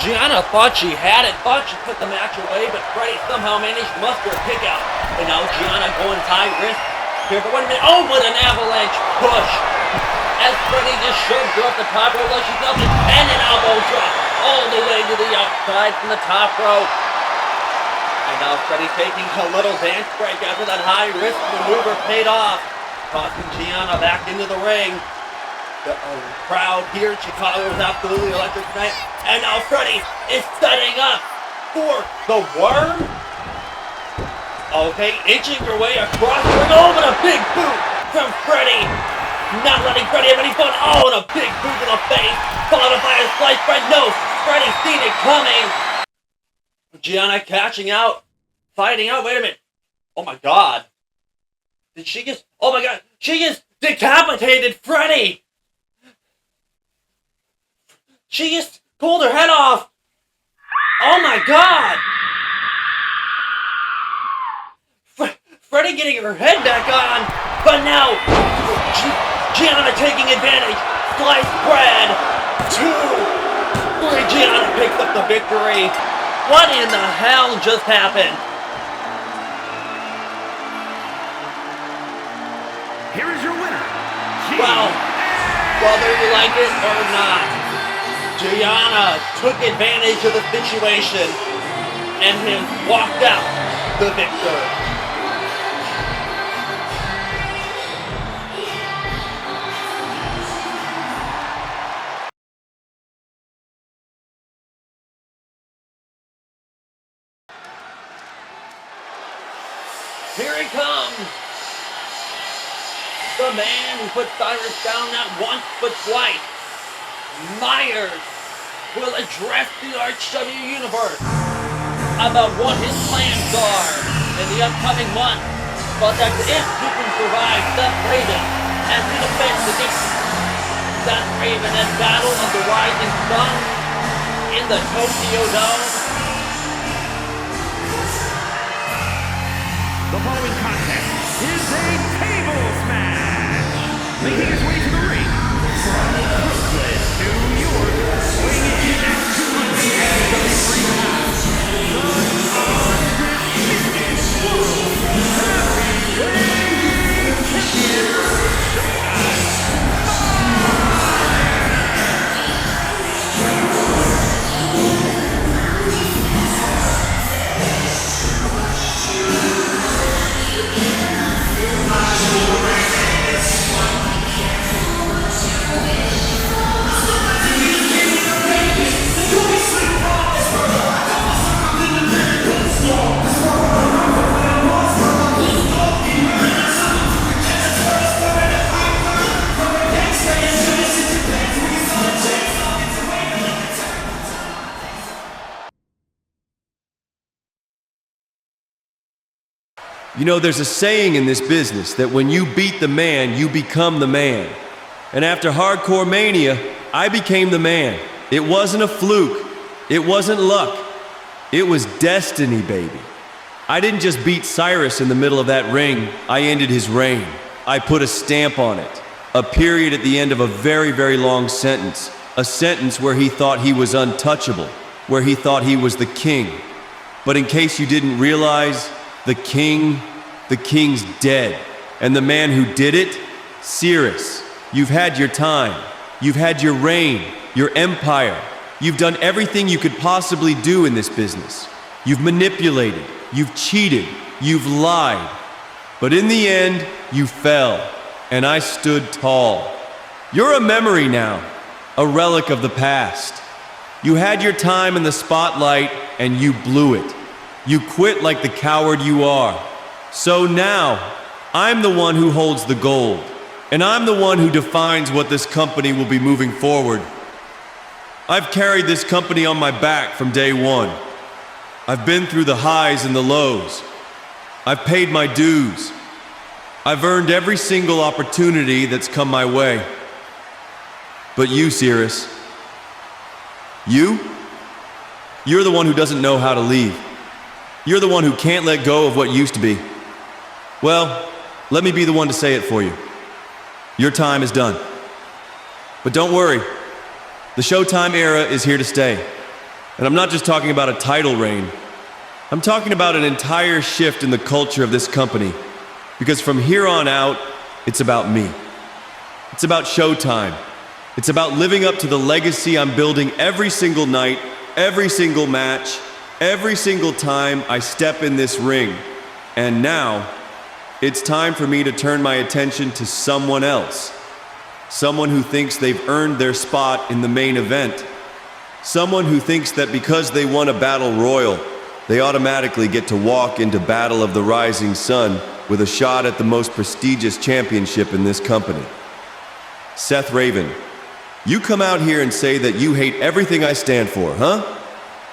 Gianna thought she had it, thought she put the match away, but Freddie somehow managed to muster a kick out. And now Gianna going high risk here, but wait a minute. Oh, what an avalanche push as Freddie just shoved her up the top rope like she's nothing, and an elbow drop all the way to the outside from the top rope. And now Freddie taking a little dance break after that high-risk maneuver paid off. Tossing Gianna back into the ring. The crowd here in Chicago is absolutely electric tonight. And now Freddie is setting up for the worm. Okay, inching her way across the ring. Oh, but a big boot from Freddie. Not letting Freddie have any fun. Oh, and a big boot to the face. Followed by a slice right. No, Freddie seen it coming. Gianna catching out, fighting out. Wait a minute. Oh my God. Did she just, oh my God, she just decapitated Freddie. She just pulled her head off. Oh my God. Freddie getting her head back on, but now Gianna taking advantage. Sliced bread. 2, 3. Gianna picks up the victory. What in the hell just happened? Here is your winner. Well, whether you like it or not, Gianna took advantage of the situation and has walked out the victor. Here he comes! The man who put Cyrus down not once but twice. Myers will address the RHW universe about what his plans are in the upcoming month, but that if he can survive Seth Raven as he defends against Seth Raven and Battle of the Rising Sun in the Tokyo Dome. The following contest making his way to the ring from Brooklyn, New York, weighing in at 273 pounds, the undisputed world heavyweight champion, You know, there's a saying in this business that when you beat the man, you become the man. And after Hardcore Mania, I became the man. It wasn't a fluke. It wasn't luck. It was destiny, baby. I didn't just beat Cyrus in the middle of that ring. I ended his reign. I put a stamp on it. A period at the end of a very, very long sentence. A sentence where he thought he was untouchable, where he thought he was the king. But in case you didn't realize, the king's dead. And the man who did it, Cyrus. You've had your time. You've had your reign, your empire. You've done everything you could possibly do in this business. You've manipulated, you've cheated, you've lied. But in the end, you fell, and I stood tall. You're a memory now, a relic of the past. You had your time in the spotlight, and you blew it. You quit like the coward you are. So now, I'm the one who holds the gold, and I'm the one who defines what this company will be moving forward. I've carried this company on my back from day one. I've been through the highs and the lows. I've paid my dues. I've earned every single opportunity that's come my way. But you, Cyrus, you're the one who doesn't know how to leave. You're the one who can't let go of what used to be. Well, let me be the one to say it for you. Your time is done. But don't worry, the Showtime era is here to stay. And I'm not just talking about a title reign. I'm talking about an entire shift in the culture of this company. Because from here on out, it's about me. It's about Showtime. It's about living up to the legacy I'm building every single night, every single match, every single time I step in this ring. And now, it's time for me to turn my attention to someone else. Someone who thinks they've earned their spot in the main event. Someone who thinks that because they won a battle royal, they automatically get to walk into Battle of the Rising Sun with a shot at the most prestigious championship in this company. Seth Raven, you come out here and say that you hate everything I stand for, huh?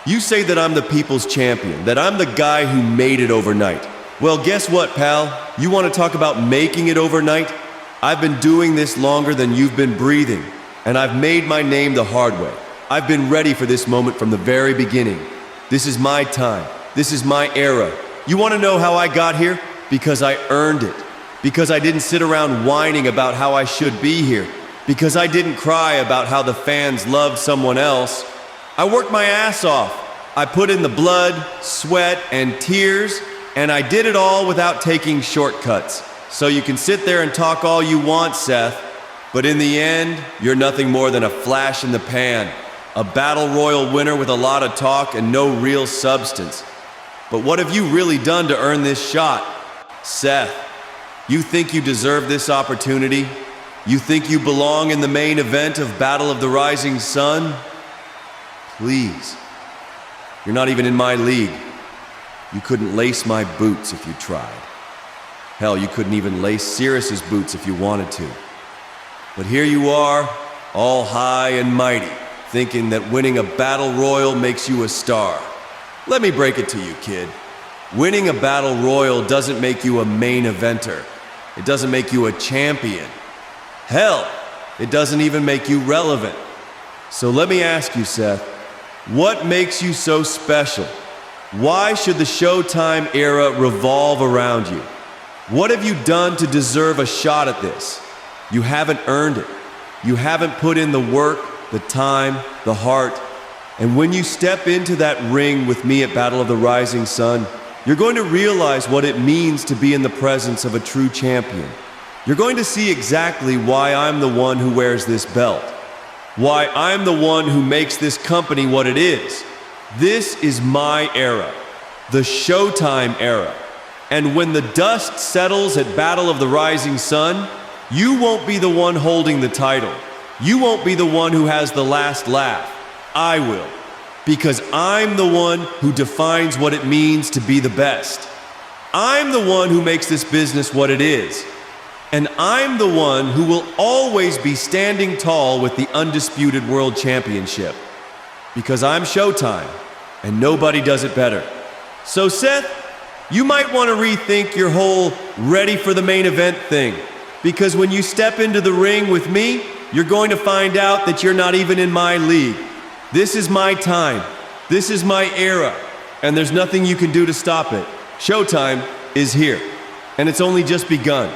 You say that I'm the people's champion, that I'm the guy who made it overnight. Well, guess what, pal? You want to talk about making it overnight? I've been doing this longer than you've been breathing, and I've made my name the hard way. I've been ready for this moment from the very beginning. This is my time. This is my era. You want to know how I got here? Because I earned it. Because I didn't sit around whining about how I should be here. Because I didn't cry about how the fans loved someone else. I worked my ass off. I put in the blood, sweat, and tears, and I did it all without taking shortcuts. So you can sit there and talk all you want, Seth, but in the end, you're nothing more than a flash in the pan. A battle royal winner with a lot of talk and no real substance. But what have you really done to earn this shot? Seth, you think you deserve this opportunity? You think you belong in the main event of Battle of the Rising Sun? Please. You're not even in my league. You couldn't lace my boots if you tried. Hell, you couldn't even lace Cyrus's boots if you wanted to. But here you are, all high and mighty, thinking that winning a battle royal makes you a star. Let me break it to you, kid. Winning a battle royal doesn't make you a main eventer. It doesn't make you a champion. Hell, it doesn't even make you relevant. So let me ask you, Seth, what makes you so special? Why should the Showtime era revolve around you? What have you done to deserve a shot at this? You haven't earned it. You haven't put in the work, the time, the heart. And when you step into that ring with me at Battle of the Rising Sun, you're going to realize what it means to be in the presence of a true champion. You're going to see exactly why I'm the one who wears this belt. Why I'm the one who makes this company what it is. This is my era, the Showtime era. And when the dust settles at Battle of the Rising Sun, you won't be the one holding the title. You won't be the one who has the last laugh. I will. Because I'm the one who defines what it means to be the best. I'm the one who makes this business what it is. And I'm the one who will always be standing tall with the undisputed world championship. Because I'm Showtime, and nobody does it better. So Seth, you might want to rethink your whole ready for the main event thing. Because when you step into the ring with me, you're going to find out that you're not even in my league. This is my time. This is my era. And there's nothing you can do to stop it. Showtime is here. And it's only just begun.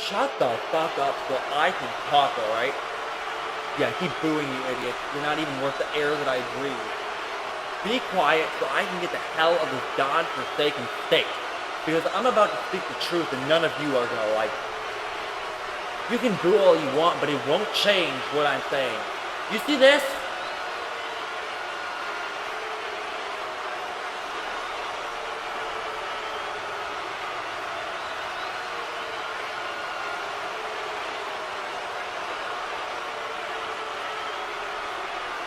Shut the fuck up so I can talk, alright? Yeah, keep booing, you idiot. You're not even worth the air that I breathe. Be quiet so I can get the hell of this god-forsaken state. Because I'm about to speak the truth and none of you are gonna like it. You can boo all you want, but it won't change what I'm saying. You see this?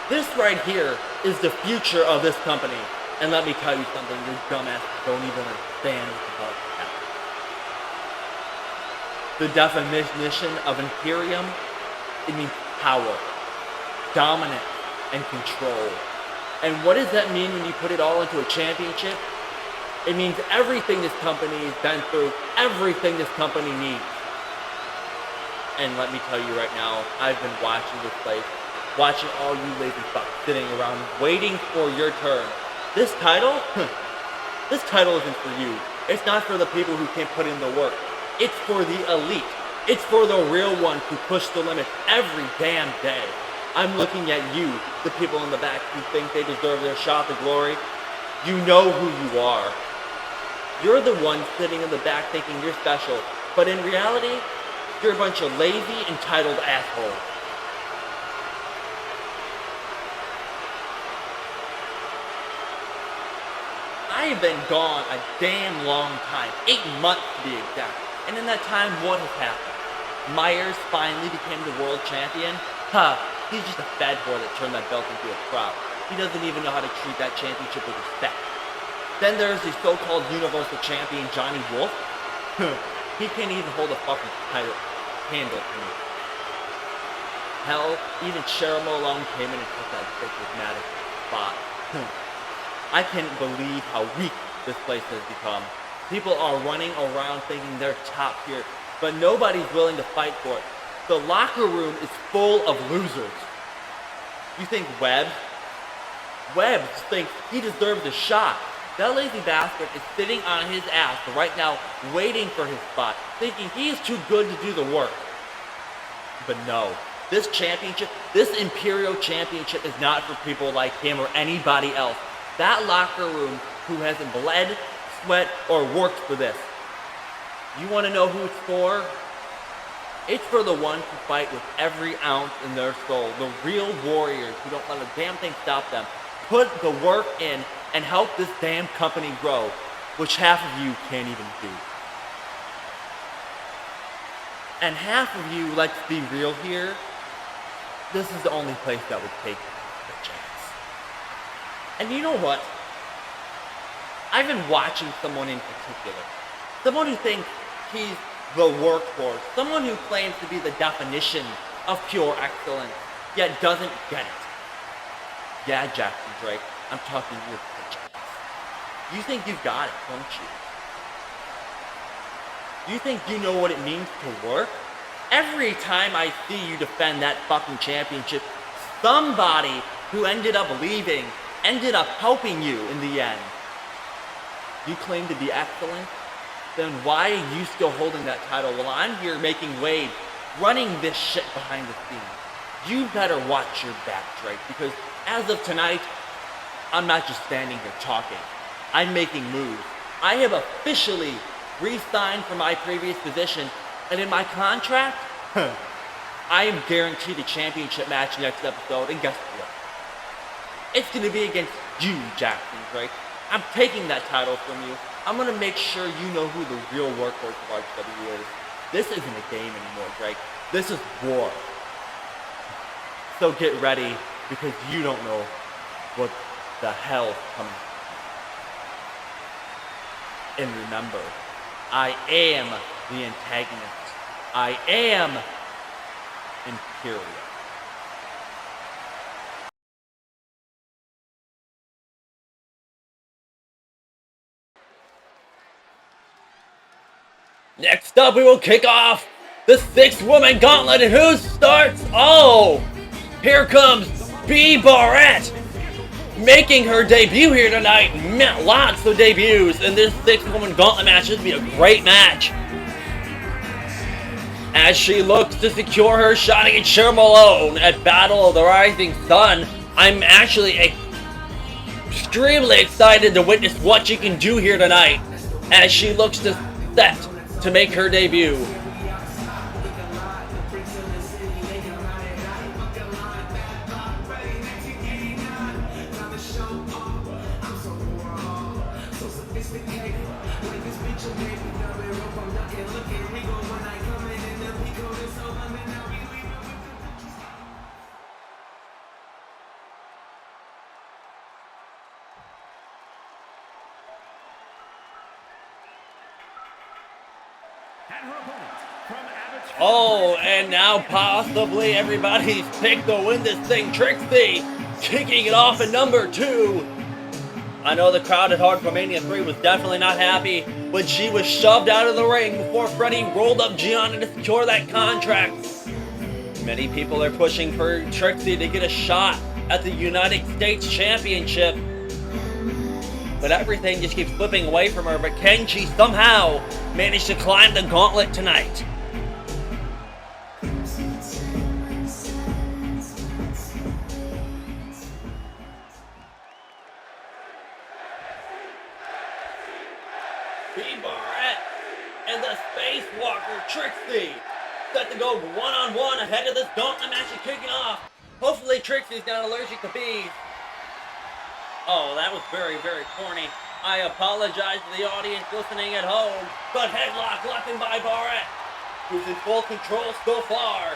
This right here is the future of this company. And let me tell you something, you dumbasses don't even understand what the fuck happened. The definition of Imperium, it means power, dominance, and control. And what does that mean when you put it all into a championship? It means everything this company has been through, everything this company needs. And let me tell you right now, I've been watching this place, watching all you lazy fucks sitting around waiting for your turn. This title? This title isn't for you. It's not for the people who can't put in the work. It's for the elite. It's for the real ones who push the limit every damn day. I'm looking at you, the people in the back who think they deserve their shot of glory. You know who you are. You're the one sitting in the back thinking you're special, but in reality, you're a bunch of lazy, entitled assholes. I have been gone a damn long time, 8 months to be exact. And in that time, what has happened? Myers finally became the world champion? He's just a fat boy that turned that belt into a prop. He doesn't even know how to treat that championship with respect. Then there's the so-called Universal Champion, Johnny Wolf. He can't even hold a fucking title handle to me. Hell, even Cheryl Malone came in and took that big dramatic spot. I can't believe how weak this place has become. People are running around thinking they're top tier, but nobody's willing to fight for it. The locker room is full of losers. You think Webb thinks he deserves a shot. That lazy bastard is sitting on his ass right now, waiting for his spot, thinking he is too good to do the work. But no, this championship, this Imperial Championship is not for people like him or anybody else. That locker room who hasn't bled, sweat, or worked for this. You want to know who it's for? It's for the ones who fight with every ounce in their soul. The real warriors who don't let a damn thing stop them. Put the work in and help this damn company grow, which half of you can't even do. And half of you, let's be real here, this is the only place that would take the chance. And you know what? I've been watching someone in particular. Someone who thinks he's the workhorse. Someone who claims to be the definition of pure excellence, yet doesn't get it. Yeah, Jackson Drake, I'm talking your bitch ass. You think you've got it, don't you? You think you know what it means to work? Every time I see you defend that fucking championship, somebody who ended up leaving ended up helping you in the end. You claim to be excellent? Then why are you still holding that title while I'm here making waves, running this shit behind the scenes? You better watch your back, Drake, because as of tonight, I'm not just standing here talking. I'm making moves. I have officially re-signed for my previous position, and in my contract, I am guaranteed a championship match next episode, and guess what? It's going to be against you, Jackson Drake. I'm taking that title from you. I'm going to make sure you know who the real workhorse of RW is. This isn't a game anymore, Drake. This is war. So get ready, because you don't know what the hell is coming. And remember, I am the antagonist. I am Imperial. Next up, we will kick off the 6-woman gauntlet, and who starts? Oh, here comes B. Barrett, making her debut here tonight. Lots of debuts in this 6-woman gauntlet match. This will be a great match. As she looks to secure her shot against Cheryl Malone at Battle of the Rising Sun, I'm actually extremely excited to witness what she can do here tonight as she looks to set to make her debut. Oh, and now possibly everybody's picked to win this thing. Trixie kicking it off at number 2. I know the crowd at Hardcore Mania 3 was definitely not happy when she was shoved out of the ring before Freddie rolled up Gianna to secure that contract. Many people are pushing for Trixie to get a shot at the United States Championship. But everything just keeps slipping away from her. But can she somehow manage to climb the gauntlet tonight? Bea Barrett and the Space Walker Trixie set to go one-on-one ahead of this gauntlet match is kicking off. Hopefully Trixie's not allergic to bees. Oh, that was very, very corny. I apologize to the audience listening at home, but headlock locked in by Barrett, who's in full control so far.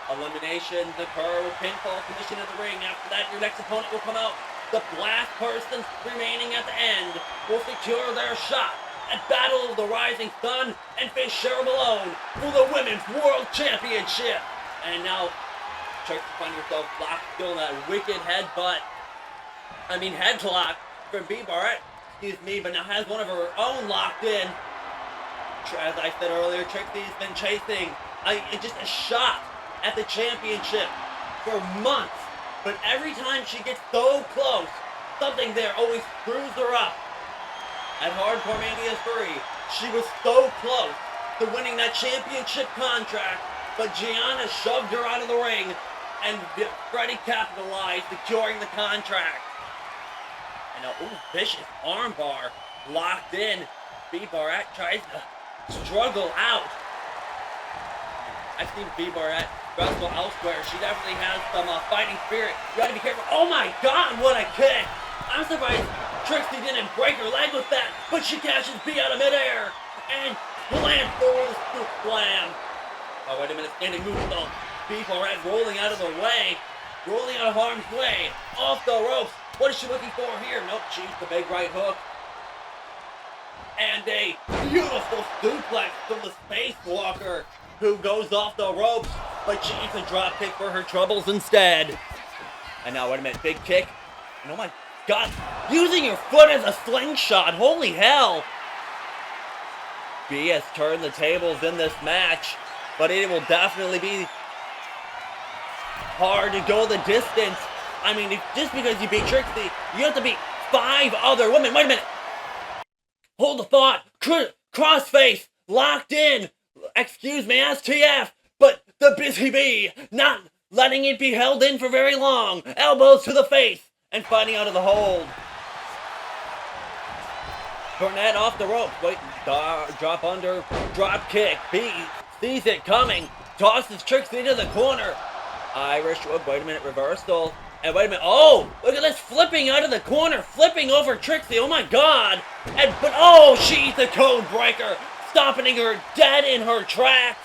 Eliminations occur with pinfall submission in the ring. After that, your next opponent will come out. The last person remaining at the end will secure their shot at Battle of the Rising Sun and face Cheryl Malone for the Women's World Championship. And now, try to find yourself locked still in that wicked headlock from Bea Barrett, but now has one of her own locked in. As I said earlier, Trixie's been chasing just a shot at the championship for months, but every time she gets so close, something there always screws her up. At Hardcore Mania 3, she was so close to winning that championship contract, but Gianna shoved her out of the ring, and Freddie capitalized, securing the contract. And vicious armbar locked in. Bea Barrett tries to struggle out. I've seen Bea Barrett wrestle elsewhere. She definitely has some fighting spirit. You gotta be careful. Oh my God, what a kick! I'm surprised Trixie didn't break her leg with that, but she catches Bea out of midair and slams forward with a scoop slam. Oh, wait a minute, standing moonsault. Bea Barrett rolling out of the way, rolling out of harm's way, off the ropes. What is she looking for here? Nope, she's the big right hook. And a beautiful suplex from the Space Walker, who goes off the ropes, but she eats a drop kick for her troubles instead. And now, wait a minute, big kick. And oh my God, using your foot as a slingshot, holy hell. Bea has turned the tables in this match, but it will definitely be hard to go the distance. I mean, just because you beat Trixie, you have to beat 5 other women. Wait a minute. Hold the thought. Crossface locked in. Excuse me, STF. But the Busy Bee not letting it be held in for very long. Elbows to the face and fighting out of the hold. Burnett off the rope. Wait, drop under, drop kick. Bea sees it coming. Tosses Trixie into the corner. Irish whip. Wait a minute, reversal. And wait a minute, oh, look at this, flipping out of the corner, flipping over Trixie, oh my God. But she eats a code breaker, stopping her dead in her tracks,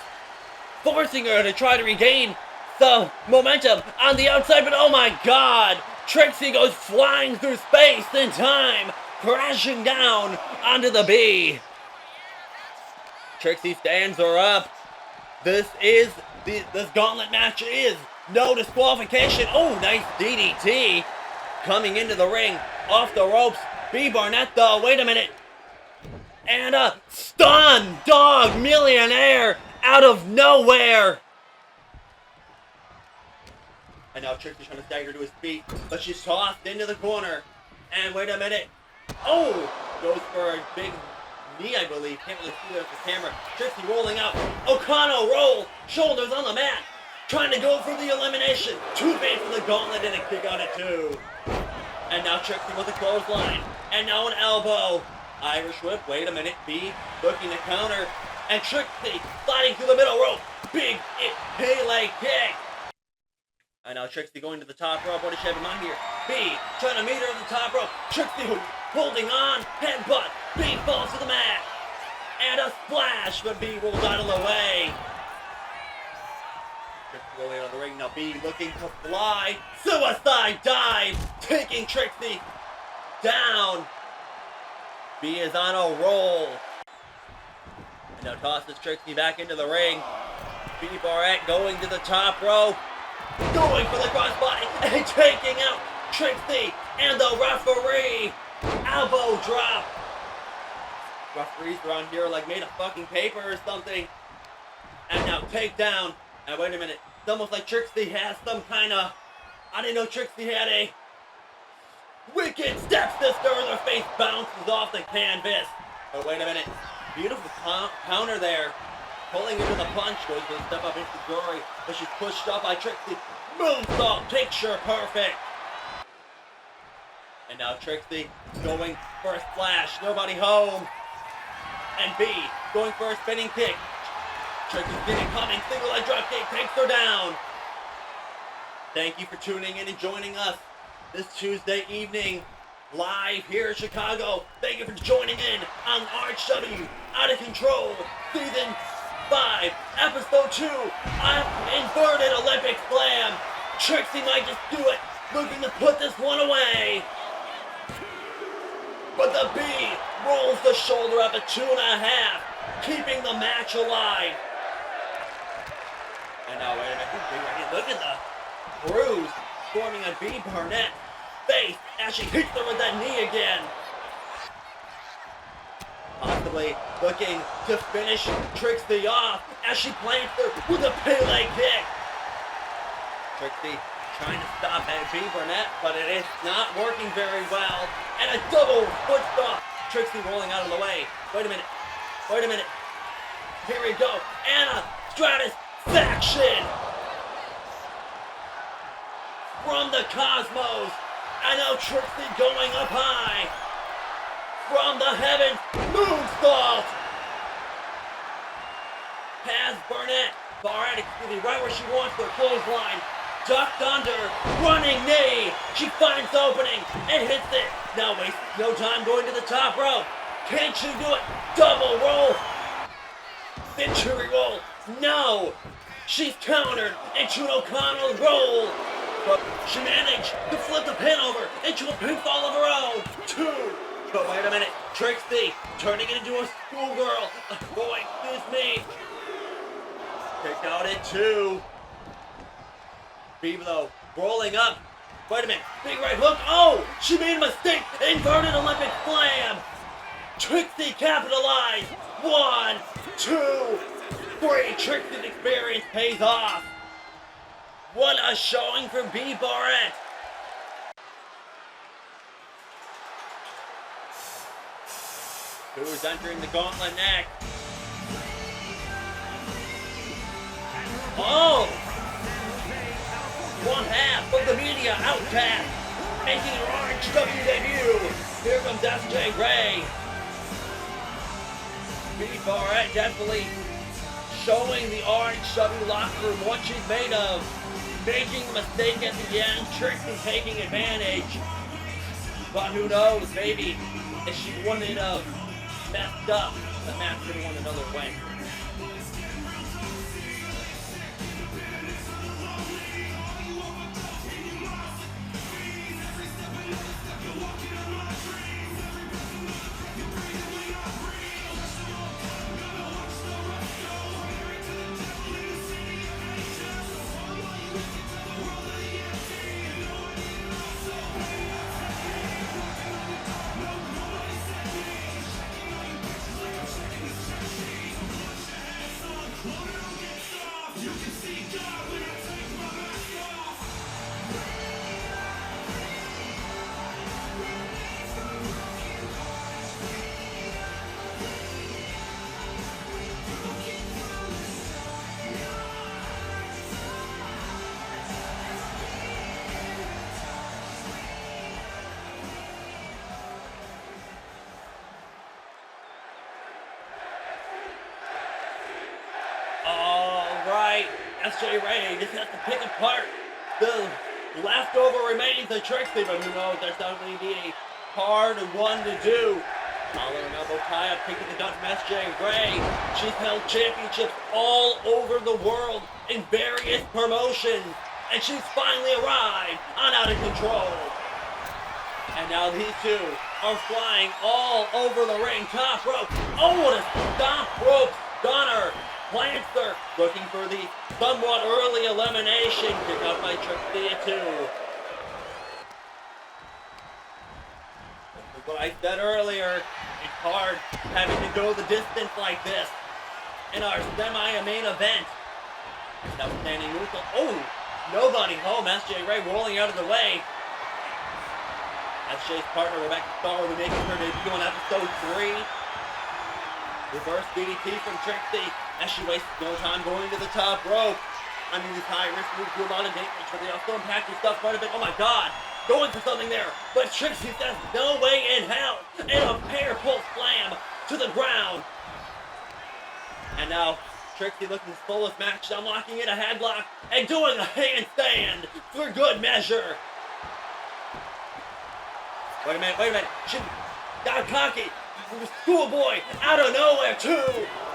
forcing her to try to regain the momentum on the outside, but oh my God, Trixie goes flying through space and time, crashing down onto the Bee. Trixie stands her up. This gauntlet match is no disqualification. Oh, nice DDT. Coming into the ring. Off the ropes. Bea Barrett though. Wait a minute. And a stun dog millionaire out of nowhere. And now Trixie's trying to stagger to his feet, but she's tossed into the corner. And wait a minute. Oh, goes for a big knee, I believe. Can't really see that with the camera. Trixie rolling out. O'Connell roll. Shoulders on the mat. Trying to go for the elimination. 2 bait for the gauntlet and a kick out at 2. And now Trixie with a clothesline. And now an elbow. Irish whip. Wait a minute. Bea looking to counter. And Trixie sliding through the middle rope. Big Pele kick. And now Trixie going to the top rope. What does she have in mind here? Bea trying to meet her at the top rope. Trixie holding on. Headbutt. Bea falls to the mat. And a splash. But Bea rolls out of the way. Trixie rolling out of the ring. Now Bea looking to fly. Suicide dive. Taking Trixie down. Bea is on a roll. And now tosses Trixie back into the ring. Bea Barrett going to the top rope. Going for the crossbody and taking out Trixie and the referee. Elbow drop. Referees around here like made of fucking paper or something. And now takedown. And wait a minute. It's almost like Trixie has some kind of... I didn't know Trixie had a wicked stepsister. Her face bounces off the canvas. But wait a minute. Beautiful counter there. Pulling into the punch. Goes to the step up into Glory. But she's pushed up by Trixie. Moonsault. Picture perfect. And now Trixie going for a splash. Nobody home. And B going for a spinning kick. Trixie's getting coming. Single leg drop kick takes her down. Thank you for tuning in and joining us this Tuesday evening live here in Chicago. Thank you for joining in on RHW Out of Control Season 5 Episode 2 Inverted Olympic Slam. Trixie might just do it. Looking to put this one away. But the B rolls the shoulder up at 2.5, keeping the match alive. And now, wait a minute, look at the bruise forming on B Barnett's face as she hits her with that knee again. Possibly looking to finish Trixie off as she plants her with a Pele kick. Trixie trying to stop at B Burnett, but it is not working very well. And a double foot stop. Trixie rolling out of the way. Wait a minute. Here we go. Anna Stratisfaction from the Cosmos. And now Trixie going up high from the heavens. Moonsault. Has Barnett, right where she wants the clothesline. Ducked under, running knee. She finds the opening and hits it. Now wastes no time going to the top rope. Can she do it? Double roll. Century roll. No. She's countered into an O'Connell roll. But she managed to flip the pin over into a pinfall of her own. 2. But wait a minute. Trixie turning it into a schoolgirl. Boy, excuse me. Kicked out at 2. Beeblo rolling up. Wait a minute. Big right hook. Oh! She made a mistake. Inverted Olympic Slam. Trixie capitalized. 1, 2, 3. Trixie's experience pays off. What a showing for B Barrett. Who's entering the gauntlet next? Oh! One half of the media outcast, making her RHW debut. Here comes SJ Ray. B Barrett definitely showing the RHW locker room what she's made of. Making a mistake at the end, Trixie taking advantage. But who knows, maybe if she wouldn't have messed up, the match could have won another way. SJ Ray just has to pick apart the leftover remains of Trixie, but who knows, that's definitely be a hard one to do. Collar and elbow tie up, kicking the dot from SJ Ray. She's held championships all over the world in various promotions, and she's finally arrived on Out of Control. And now these two are flying all over the ring, top rope. Oh, what a stomp rope stunner. Plants her, looking for the somewhat early elimination. Kick out by Trixie at 2. What I said earlier, it's hard having to go the distance like this in our semi-main event. Now standing neutral. Oh, nobody home. SJ Ray rolling out of the way. SJ's partner Rebecca Starr will be making her debut on episode 3. Reverse DDT from Trixie as she wastes no time going to the top rope. I mean, these high risk moves do a lot of damage, but they also impact your stuff quite a bit. Oh my god, going for something there. But Trixie says no way in hell. And a pair pull slam to the ground. And now Trixie looking his fullest match, unlocking in a headlock and doing a handstand for good measure. Wait a minute. She got cocky. Schoolboy out of nowhere, too.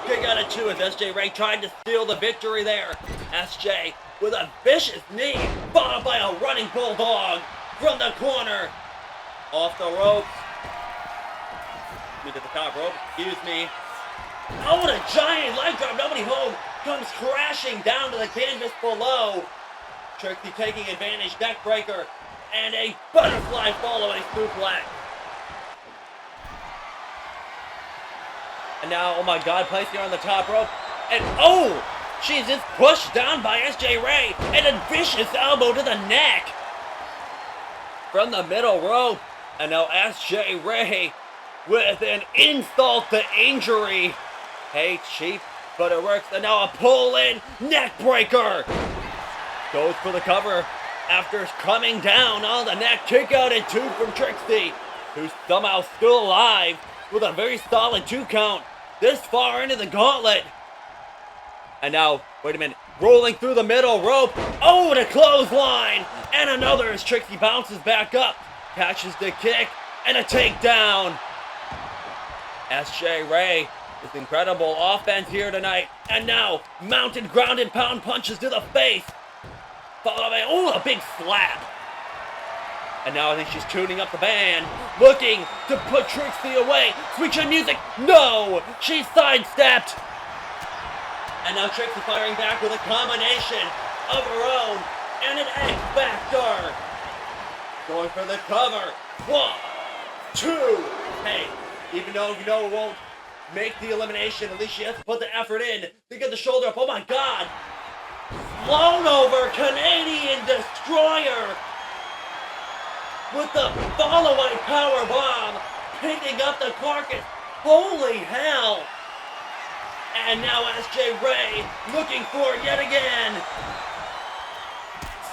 Kick out of 2 as SJ Ray tried to steal the victory there. SJ with a vicious knee, followed by a running bulldog from the corner. Off the ropes. To the top rope, excuse me. Oh, what a giant leg drop. Nobody home comes crashing down to the canvas below. Trixie taking advantage, neck breaker, and a butterfly following suplex. And now, oh my god, placing her on the top rope. And oh, she's just pushed down by SJ Ray. And a vicious elbow to the neck. From the middle rope. And now SJ Ray with an insult to injury. Hey, cheap, but it works. And now a pull-in neck breaker. Goes for the cover after coming down on the neck. Kick out at 2 from Trixie, who's somehow still alive with a very solid 2 count. This far into the gauntlet. And now, wait a minute, rolling through the middle rope. Oh, the clothesline. And another as Trixie bounces back up. Catches the kick and a takedown. SJ Ray with incredible offense here tonight. And now, mounted ground and pound punches to the face. Followed by, oh, a big slap. And now I think she's tuning up the band, looking to put Trixie away. Switching music. No! She's sidestepped. And now Trixie firing back with a combination of her own and an X Factor. Going for the cover. 1, 2. Hey, even though you know it won't make the elimination, at least she has to put the effort in to get the shoulder up. Oh my god. Flown over Canadian Destroyer. With the following power bomb, picking up the carcass. Holy hell! And now SJ Ray looking for it yet again.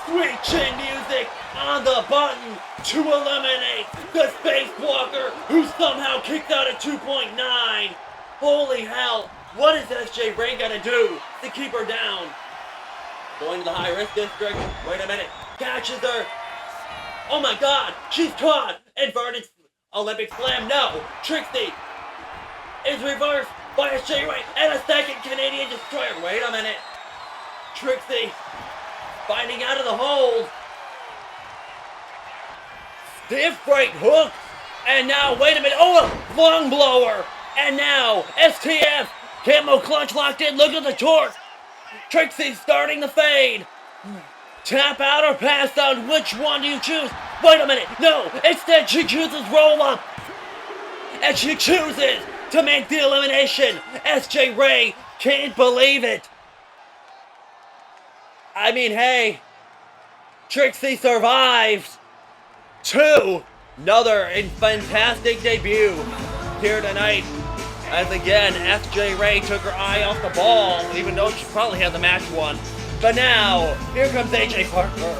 Sweet chin music on the button to eliminate the Spacewalker, who somehow kicked out at 2.9. Holy hell! What is SJ Ray gonna do to keep her down? Going to the high risk district. Wait a minute. Catches her. Oh my god, she's caught! Inverted Olympic slam, no! Trixie is reversed by a J Ray and a second Canadian Destroyer. Wait a minute. Trixie finding out of the hold. Stiff right hook. And now, wait a minute. Oh, a lung blower. And now, STF. Camo clutch locked in. Look at the torque. Trixie starting the fade. Tap out or pass out, which one do you choose? Wait a minute, no, instead she chooses roll up. And she chooses to make the elimination. SJ Ray can't believe it. I mean, hey, Trixie survives. 2, another fantastic debut here tonight. As again, SJ Ray took her eye off the ball, even though she probably had the match won. But now, here comes AJ Parker.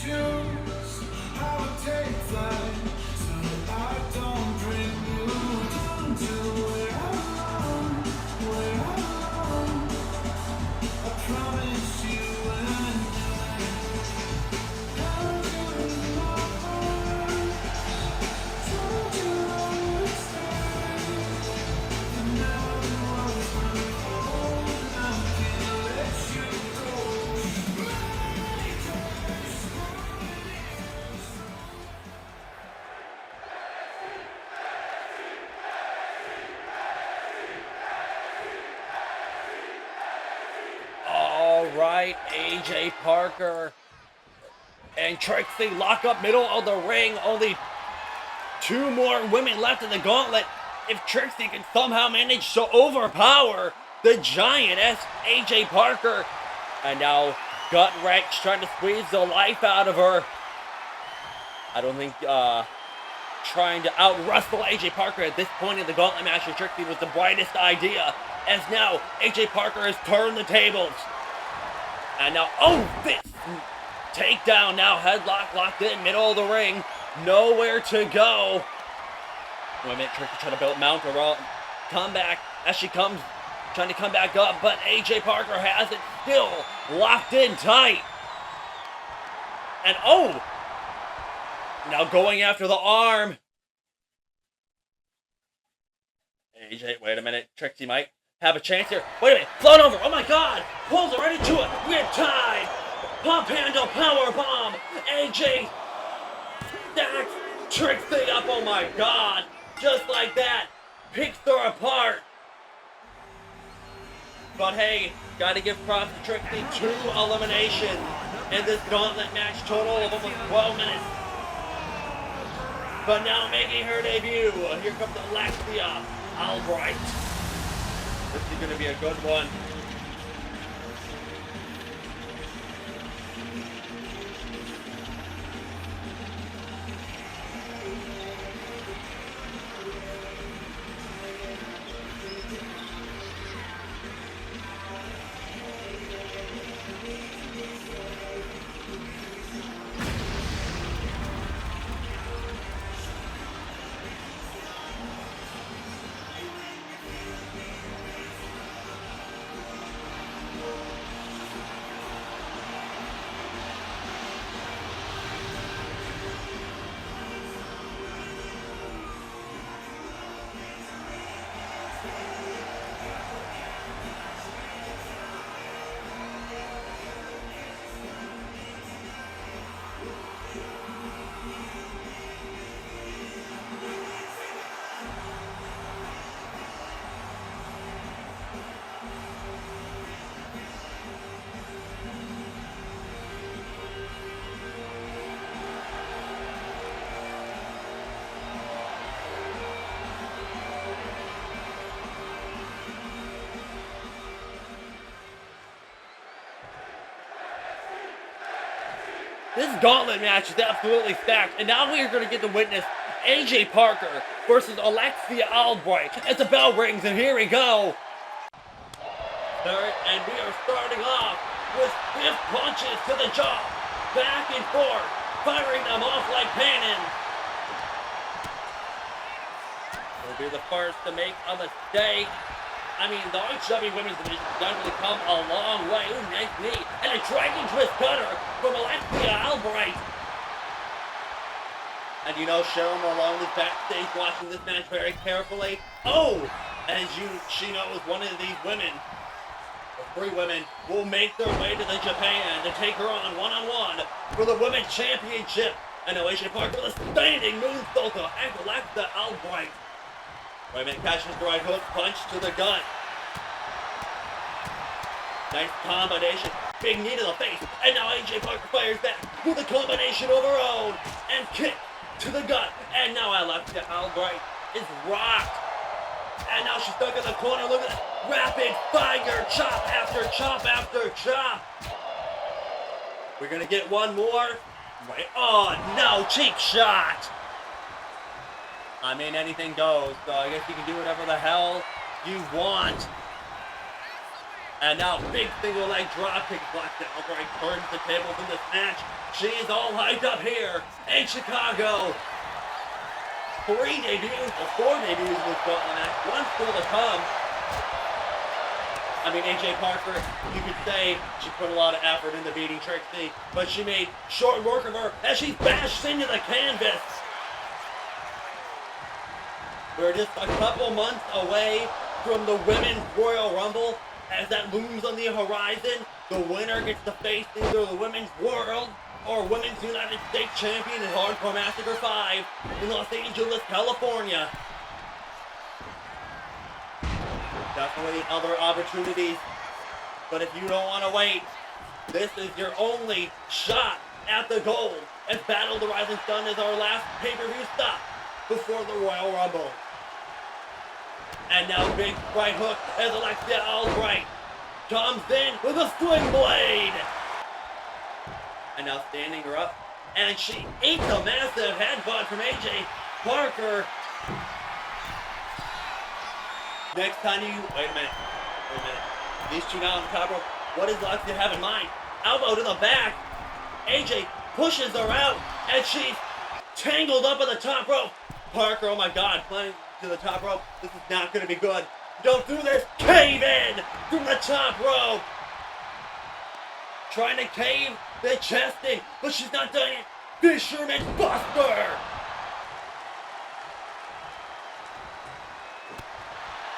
Choose, I would take flight. tight. AJ Parker and Trixie lock up middle of the ring. Only 2 more women left in the gauntlet. If Trixie can somehow manage to overpower the giant AJ Parker. And now Gut Rex trying to squeeze the life out of her. I don't think trying to out-wrestle AJ Parker at this point in the gauntlet match for Trixie was the brightest idea. As now AJ Parker has turned the tables. And now, this takedown now, headlock locked in, middle of the ring. Nowhere to go. Wait a minute, Trixie trying to build mount a comeback as she comes, trying to come back up, but AJ Parker has it still locked in tight. And now going after the arm. AJ, wait a minute, Trixie might have a chance here. Wait a minute, float over, oh my god! Pulls her right into it, riptide! Pump handle power bomb! AJ stacks Trixie up, oh my god! Just like that, picks her apart. But hey, gotta give props to Trixie. 2 eliminations in this gauntlet match, total of almost 12 minutes. But now making her debut, here comes Alexia Albright. This is gonna be a good one. This gauntlet match is absolutely stacked, and now we are going to get to witness AJ Parker versus Alexia Albright as the bell rings, and here we go. And we are starting off with stiff punches to the jaw, back and forth, firing them off like cannons. Will be the first to make a mistake. I mean, the HW Women's Division has definitely come a long way. Ooh, nice knee. And a dragon twist cutter from Alexia Albright. And you know, Cheryl Malone is backstage watching this match very carefully. As she knows, one of these women, or 3 women, will make their way to the Japan to take her on one-on-one for the Women's Championship. And now AJ Parker with a standing moonsault to Alexia Albright. Wait a minute, catches the right hook, punch to the gut. Nice combination, big knee to the face, and now AJ Parker fires back with a combination of her own, and kick to the gut, and now Alexia Albright is rocked. And now she's stuck in the corner, look at that, rapid fire, chop after chop after chop. We're gonna get one more, right on, no, cheek shot. I mean, anything goes, so I guess you can do whatever the hell you want. And now, big single leg drop kick. Alexia Albright turns the tables in this match. She is all hyped up here in Chicago. 4 debuts in this gauntlet match. 1 still to come. I mean, AJ Parker, you could say she put a lot of effort into beating Trixie, but she made short work of her as she bashed into the canvas. We're just a couple months away from the Women's Royal Rumble. As that looms on the horizon, the winner gets to face either the Women's World or Women's United States Champion in Hardcore Massacre 5 in Los Angeles, California. Definitely other opportunities, but if you don't want to wait, This is your only shot at the gold. And Battle of the Rising Sun is our last pay-per-view stop before the Royal Rumble. And now big right hook as Alexia Albright comes in with a swing blade. And now standing her up. And she eats a massive headbutt from AJ Parker. Next time you... Wait a minute. These two now on the top rope. What does Alexia have in mind? Elbow to the back. AJ pushes her out. And she's tangled up at the top rope. Parker, oh my God, playing to the top rope. This is not going to be good. Don't do this. Cave in from the top rope. Trying to cave the chest in, but she's not done it. Fisherman's Buster.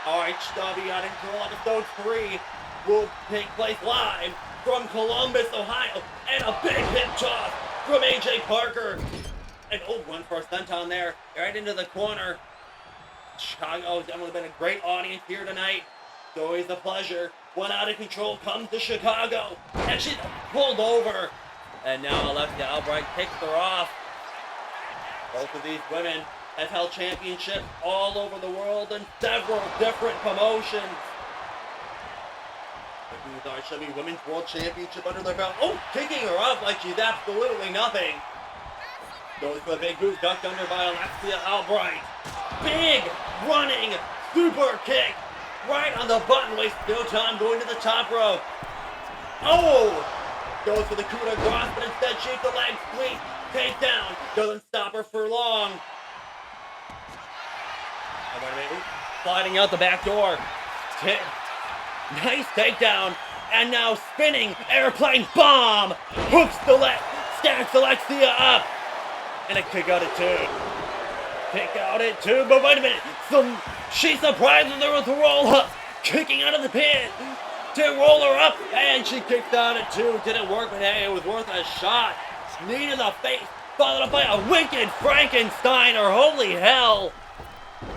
RHW on Control episode 3 will take place live from Columbus, Ohio. And a big hip toss from AJ Parker. An old one for a senton there, right into the corner. Chicago has definitely been a great audience here tonight. It's always a pleasure. One out of control comes to Chicago, and she's pulled over. And now Alexia Albright kicks her off. Both of these women have held championships all over the world in several different promotions. With the RHW Women's World Championship under their belt. Oh, kicking her off like she's absolutely nothing. Goes for the big boot, ducked under by Alexia Albright. Big running super kick right on the button. Wastes no time going to the top rope. Oh! Goes for the coup de grace, but instead shoots the leg sweep. Takedown. Doesn't stop her for long. Sliding out the back door. Nice takedown. And now spinning airplane bomb. Hooks the leg. Stacks Alexia up. And a kick out at 2. Kick out at 2, but wait a minute. She surprises her with a roll up. Kicking out of the pin to roll her up. And she kicked out at 2. Didn't work, but hey, it was worth a shot. Knee to the face. Followed up by a wicked Frankenstein, or holy hell.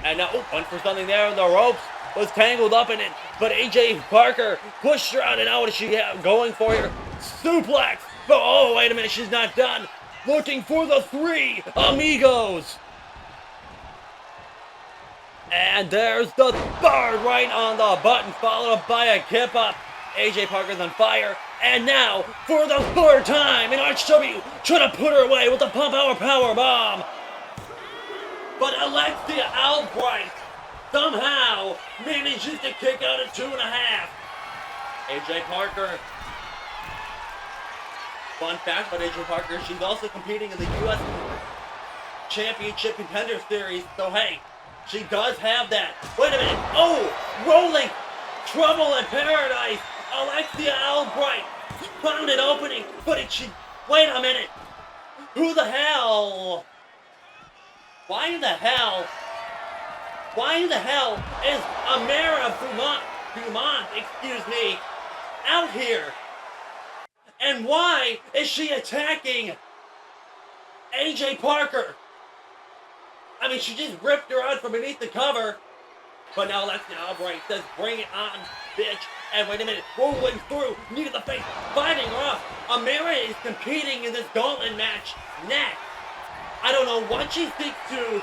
And now, went for something there in the ropes. Was tangled up in it. But AJ Parker pushed her out, and now what is she going for here? Suplex. But oh, wait a minute, she's not done. Looking for the 3 amigos. And there's the 3rd right on the button, followed up by a kip up. AJ Parker's on fire. And now, for the 3rd time in RHW, trying to put her away with the pump power bomb. But Alexia Albright somehow manages to kick out at 2.5. AJ Parker. Fun fact about AJ Parker, she's also competing in the U.S. Championship Contender Series. So hey, she does have that. Wait a minute. Oh, rolling. Trouble in Paradise. Alexia Albright found an opening, but wait a minute. Who the hell? Why the hell is Amara Dumont, out here? And why is she attacking AJ Parker? I mean, she just ripped her out from beneath the cover. But now Alexia Albright says, bring it on, bitch. And wait a minute, rolling through, knee to the face, fighting her off. Amara is competing in this gauntlet match next. I don't know what she seeks to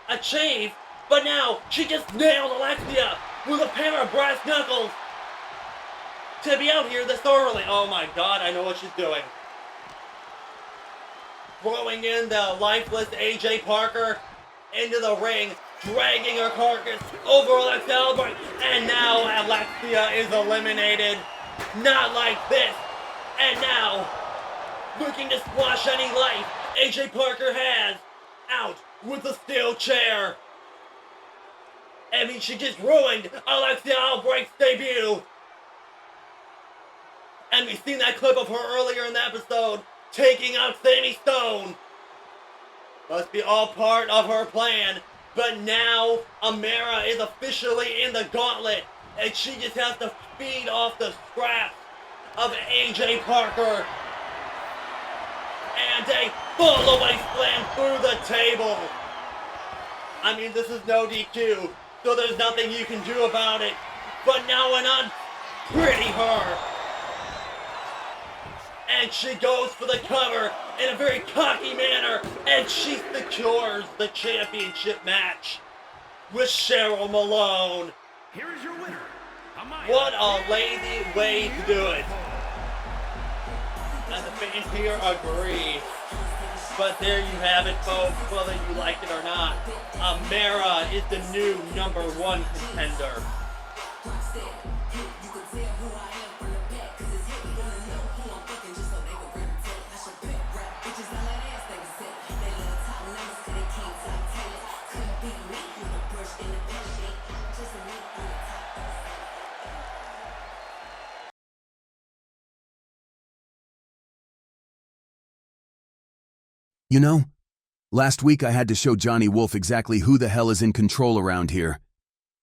achieve, but now she just nailed Alexia with a pair of brass knuckles to be out here this early. Oh my God, I know what she's doing. Throwing in the lifeless AJ Parker into the ring, dragging her carcass over Alexia Albright, and now Alexia is eliminated. Not like this. And now, looking to squash any life AJ Parker has, out with the steel chair. I mean, she just ruined Alexia Albright's debut. And we've seen that clip of her earlier in the episode, taking out Sammy Stone. Must be all part of her plan. But now, Amara is officially in the gauntlet, and she just has to feed off the scraps of AJ Parker. And a fall-away slam through the table. I mean, this is no DQ, so there's nothing you can do about it. But now an unpretty her and she goes for the cover in a very cocky manner, and she secures the championship match with Cheryl Malone. Here is your winner. What a lazy way to do it. And the fans here agree. But there you have it, folks, whether you like it or not. Amara is the new #1 contender. You know, last week I had to show Johnny Wolf exactly who the hell is in control around here.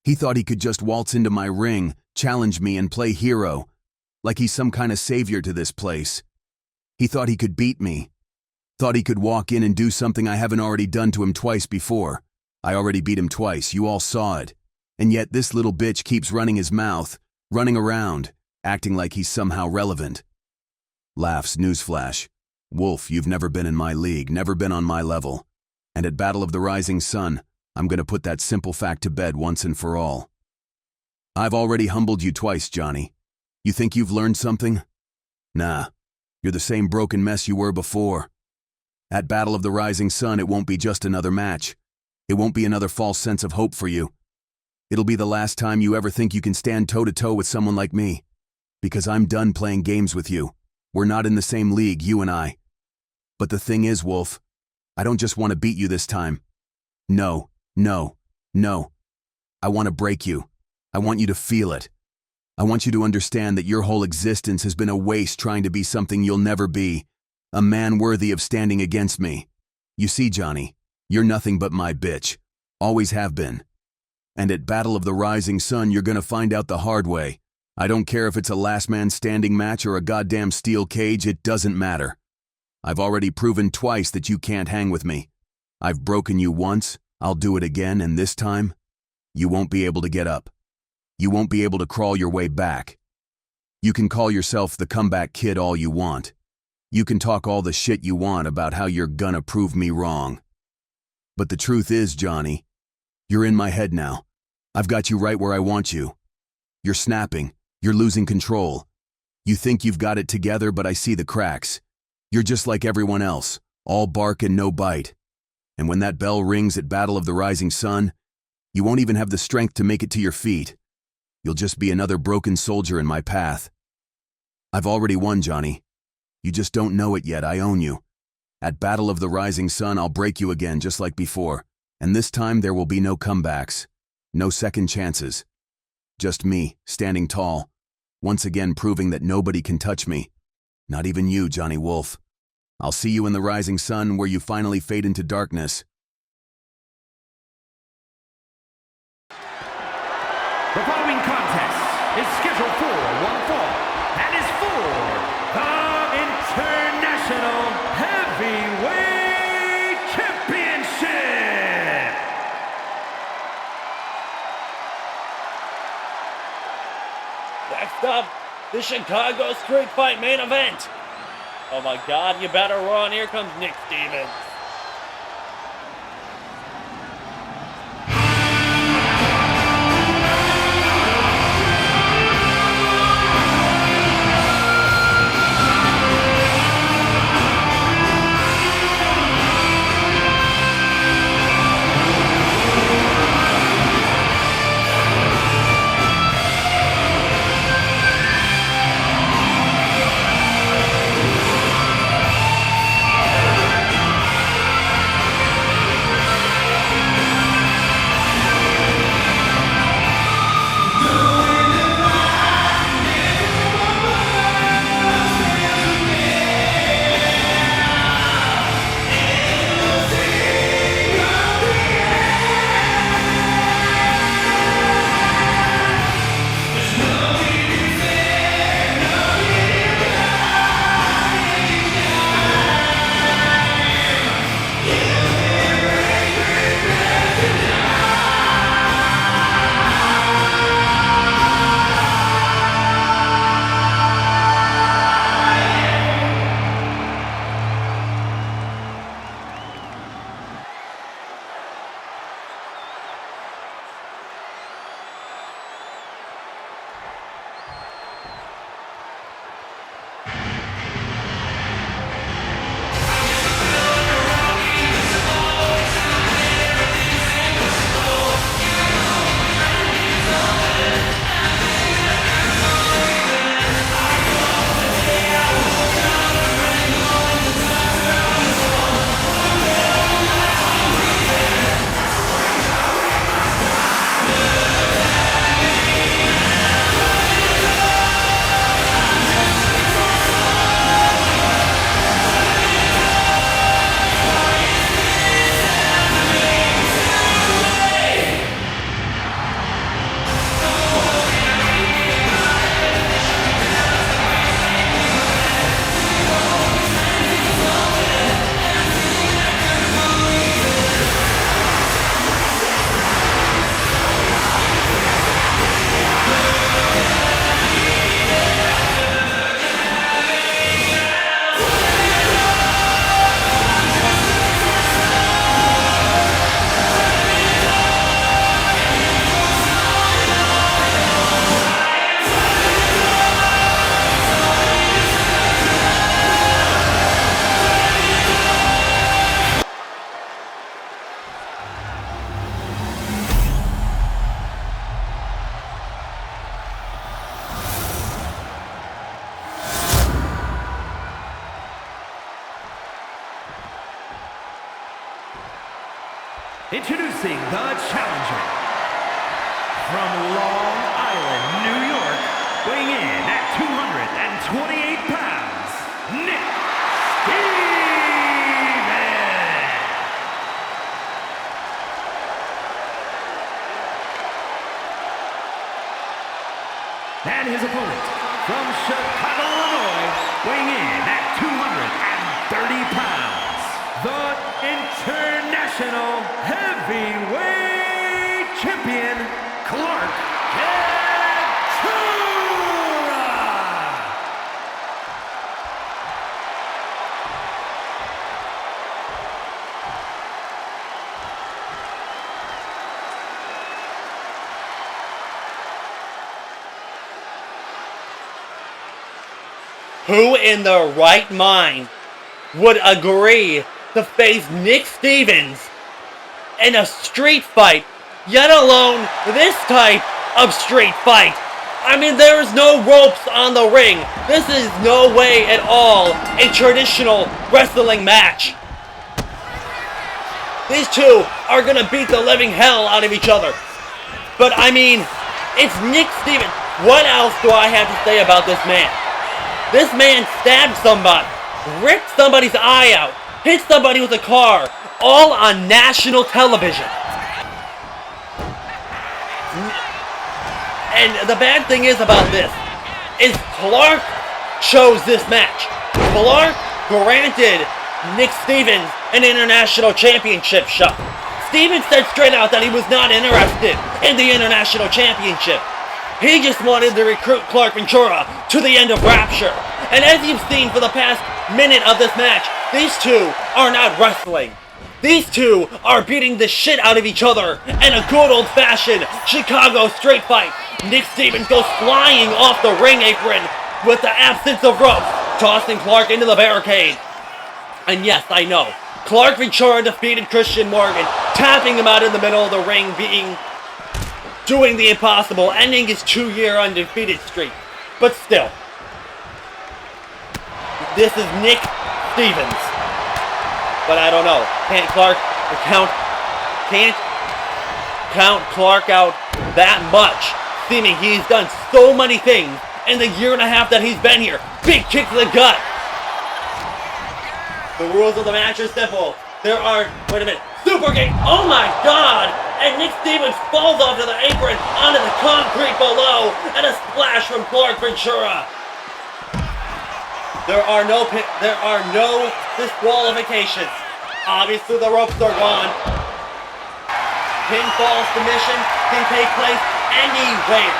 He thought he could just waltz into my ring, challenge me, and play hero, like he's some kind of savior to this place. He thought he could beat me. Thought he could walk in and do something I haven't already done to him twice before. I already beat him twice, you all saw it. And yet this little bitch keeps running his mouth, running around, acting like he's somehow relevant. Laughs, newsflash. Wolf, you've never been in my league, never been on my level. And at Battle of the Rising Sun, I'm gonna put that simple fact to bed once and for all. I've already humbled you twice, Johnny. You think you've learned something? Nah, you're the same broken mess you were before. At Battle of the Rising Sun, it won't be just another match. It won't be another false sense of hope for you. It'll be the last time you ever think you can stand toe-to-toe with someone like me. Because I'm done playing games with you. We're not in the same league, you and I. But the thing is, Wolf, I don't just want to beat you this time. No, no, no. I want to break you. I want you to feel it. I want you to understand that your whole existence has been a waste trying to be something you'll never be. A man worthy of standing against me. You see, Johnny, you're nothing but my bitch. Always have been. And at Battle of the Rising Sun, you're gonna find out the hard way. I don't care if it's a last man standing match or a goddamn steel cage, it doesn't matter. I've already proven twice that you can't hang with me. I've broken you once, I'll do it again, and this time, you won't be able to get up. You won't be able to crawl your way back. You can call yourself the comeback kid all you want. You can talk all the shit you want about how you're gonna prove me wrong. But the truth is, Johnny, you're in my head now. I've got you right where I want you. You're snapping. You're losing control. You think you've got it together, but I see the cracks. You're just like everyone else, all bark and no bite. And when that bell rings at Battle of the Rising Sun, you won't even have the strength to make it to your feet. You'll just be another broken soldier in my path. I've already won, Johnny. You just don't know it yet, I own you. At Battle of the Rising Sun, I'll break you again just like before. And this time there will be no comebacks, no second chances. Just me, standing tall, once again proving that nobody can touch me. Not even you, Johnny Wolf. I'll see you in the Rising Sun where you finally fade into darkness. The following contest is scheduled for one fall and is for the International Heavyweight Championship. Next up, the Chicago Street Fight main event. Oh my God, you better run. Here comes Nick Stevens. Introducing the challenger from Long Island, New York, weighing in at 228 pounds, Nick Stevens. And his opponent from Chicago, Illinois, weighing in at 230 pounds, the International Heavyweight Champion, Clark Ventura. Who in their right mind would agree to face Nick Stevens in a street fight, yet alone this type of street fight? I mean, there is no ropes on the ring. This is no way at all a traditional wrestling match. These two are gonna beat the living hell out of each other. But I mean, it's Nick Stevens. What else do I have to say about this man? This man stabbed somebody, ripped somebody's eye out, hit somebody with a car, all on national television. And the bad thing is about this, is Clark chose this match. Clark granted Nick Stevens an international championship shot. Stevens said straight out that he was not interested in the international championship. He just wanted to recruit Clark Ventura to the end of Rapture. And as you've seen for the past minute of this match, these two are not wrestling. These two are beating the shit out of each other in a good old-fashioned Chicago street fight. Nick Stevens goes flying off the ring apron with the absence of ropes, tossing Clark into the barricade. And yes, I know, Clark Ventura defeated Christian Morgan, tapping him out in the middle of the ring, doing the impossible, ending his 2-year undefeated streak. But still, this is Nick Stevens. But I don't know. Can't count Clark out that much, seeming he's done so many things in the year and a half that he's been here. Big kick to the gut. The rules of the match are simple. There are, wait a minute, super kick. Oh my God! And Nick Stevens falls off to the apron, onto the concrete below, and a splash from Clark Ventura. There are no disqualifications. Obviously, the ropes are gone. Pinfall submission can take place anywhere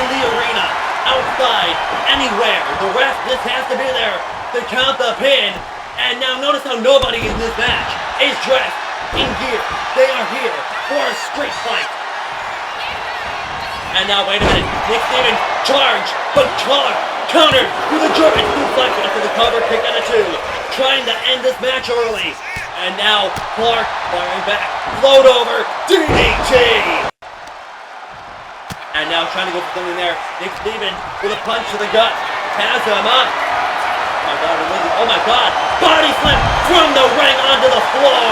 in the arena, outside, anywhere. The ref just has to be there to count the pin. And now notice how nobody in this match is dressed in gear. They are here for a street fight. And now, wait a minute. Nick Stevens charged, but Clark countered with a German suplex after the cover kick out of 2, trying to end this match early. And now Clark firing back, float over, DDT. And now trying to go for something there. Nick Stevens with a punch to the gut, has him up. Oh my God, body slam from the ring onto the floor.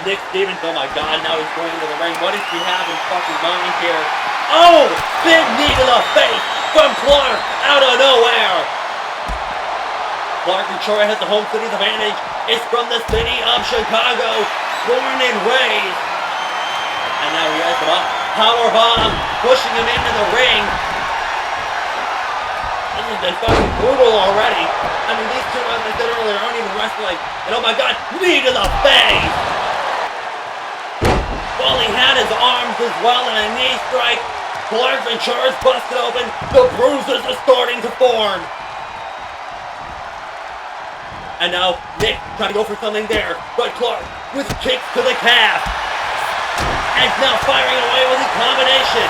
Nick Stevens, oh my God, now he's going into the ring. What does he have in fucking mind here? Oh, big knee to the face from Clark out of nowhere. Clark Ventura has the home city's advantage. It's from the city of Chicago, born and raised. And now he has the powerbomb, pushing him into the ring. This has been fucking brutal already. I mean, these two, as I said earlier, aren't even wrestling. And oh my God, knee to the face! Well, he had his arms as well in a knee strike. Clark Ventura's busted open. The bruises are starting to form. And now Nick trying to go for something there. But Clark with kicks to the calf. And now firing away with a combination.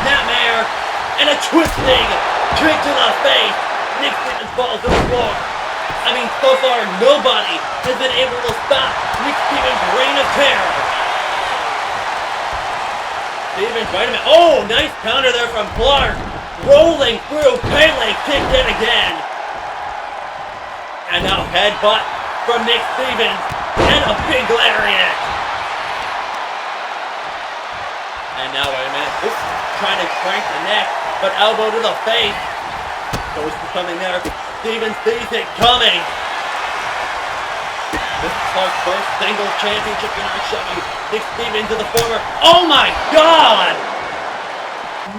Snapmare and a twisting kick to the face. Nick Stevens falls to the floor. I mean, so far, nobody has been able to stop Nick Stevens' reign of terror. Stevens, wait a minute. Oh, nice counter there from Clark. Rolling through, Pele kicked in again. And now headbutt from Nick Stevens, and a big lariat. And now, wait a minute. Oops, trying to crank the neck, but elbow to the face. Goes for something there. Stevens sees it coming. This is Clark's first singles championship in ROH. Nick Stevens to the former. Oh my God!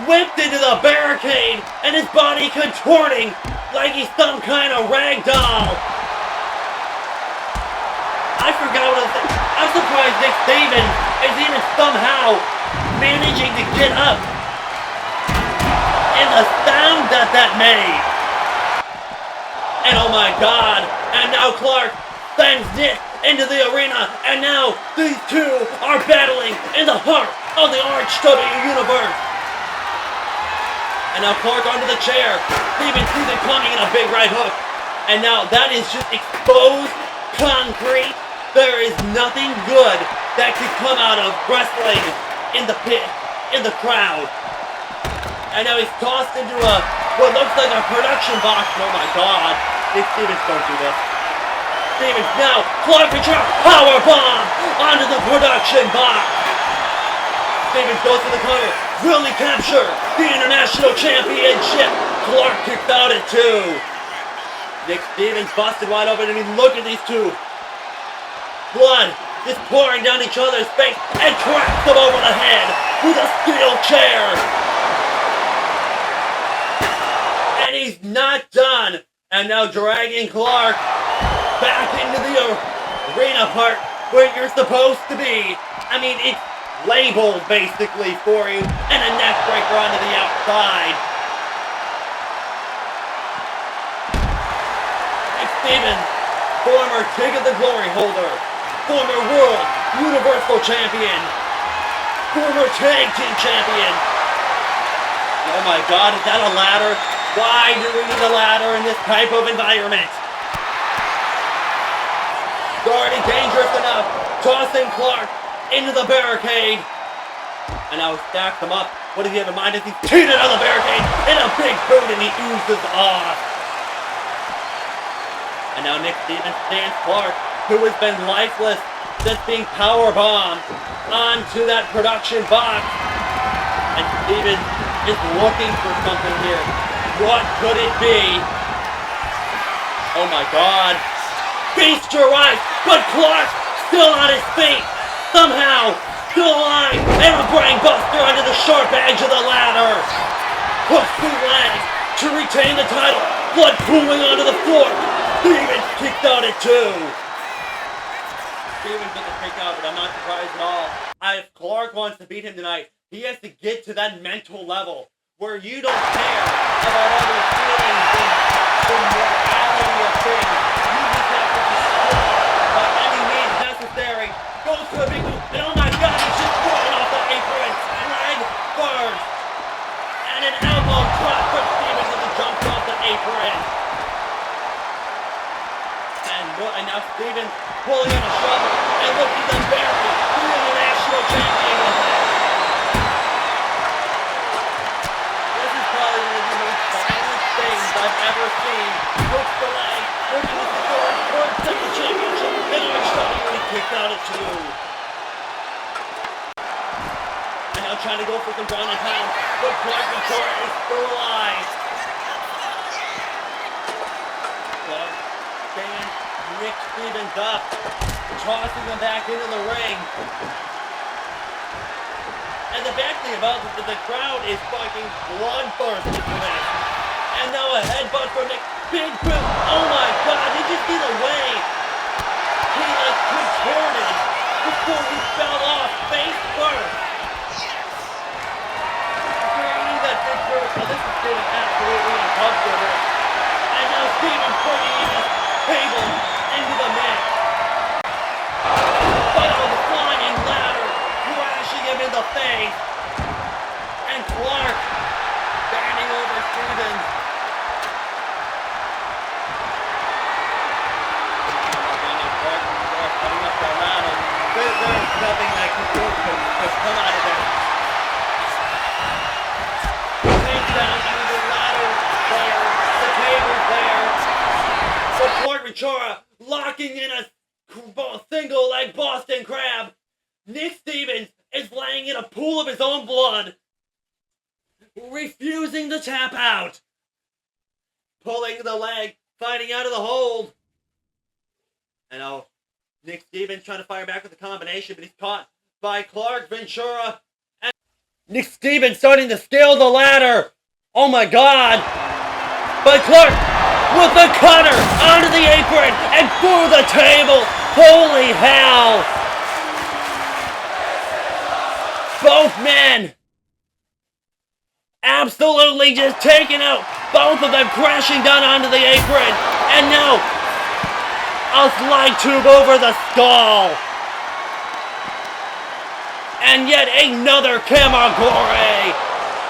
Whipped into the barricade, and his body contorting like he's some kind of rag doll. I forgot what I was saying. I'm surprised Nick Stevens is even somehow managing to get up. And the sound that made. And oh my God, and now Clark sends Nick into the arena, and now these two are battling in the heart of the ROH universe. And now Clark onto the chair. Stevens sees it coming in a big right hook. And now that is just exposed concrete. There is nothing good that could come out of wrestling in the pit, in the crowd. And now he's tossed into what looks like a production box. Oh my God. Nick Stevens, don't do this. Stevens now, Clark with a powerbomb onto the production box. Stevens goes to the cover. Will he capture the International Championship? Clark kicked out at 2. Nick Stevens busted wide open. I mean, look at these two. Blood is pouring down each other's face and cracks them over the head with a steel chair. And he's not done. And now dragging Clark back into the arena part where you're supposed to be. I mean, it's labeled basically for you, and a neck breaker onto the outside. Nick Stevens, former King of the Glory holder, former World Universal Champion, former Tag Team Champion. Oh my God, is that a ladder? Why do we need a ladder in this type of environment? Already dangerous enough, tossing Clark into the barricade. And now he stacks him up. What does he have in mind as he's cheated on the barricade in a big boot, and he oozes off. And now Nick Stevens stands Clark, who has been lifeless since being powerbombed onto that production box. And Stevens is looking for something here. What could it be? Oh my God. Feast your eyes, but Clark still on his feet. Somehow, still alive, and a brain buster under the sharp edge of the ladder. Push through legs to retain the title. Blood pooling onto the floor. Stevens kicked out at 2. Stevens gets kicked out, but I'm not surprised at all. If Clark wants to beat him tonight, he has to get to that mental level where you don't care about all those feelings and the morality of things. You just have to destroy by any means necessary. Goes to a big move, and oh my God, he's just throwing off the apron. Leg first. And an elbow drop from Stevens as he jumps off the apron. And now Stevens pulling on a shovel and looking to bury the International Champion with it. This is probably one of the most violent things I've ever seen. Hooks the leg, looking to score for a second championship. And ROH kicked out at 2. And now trying to go for some ground and pound, but Clark Victoria is still alive. Clark stands Nick Stevens up, tossing him back into the ring. And the bad thing about this is the crowd is fucking bloodthirsty for this. And now a headbutt from Nick. Big boot. Oh my God, did you see the way he like contorted before he fell off face first? Creating that big boot. Oh, this is getting absolutely uncomfortable. And now Stevens bringing his table into the mix. But on the flying ladder, crashing him in the face. And Clark standing over Stevens. There's nothing that can come out of there. Take down under the ladder there. The table's there. So Clark Ventura locks walking in a single leg Boston Crab. Nick Stevens is laying in a pool of his own blood, refusing to tap out, pulling the leg, fighting out of the hold. I know Nick Stevens trying to fire back with the combination, but he's caught by Clark Ventura. And Nick Stevens starting to scale the ladder. Oh my God. But Clark with the cutter onto the apron and through the table. Holy hell. Both men absolutely just taking out, both of them crashing down onto the apron. And now a slide tube over the skull. And yet another Kamagore.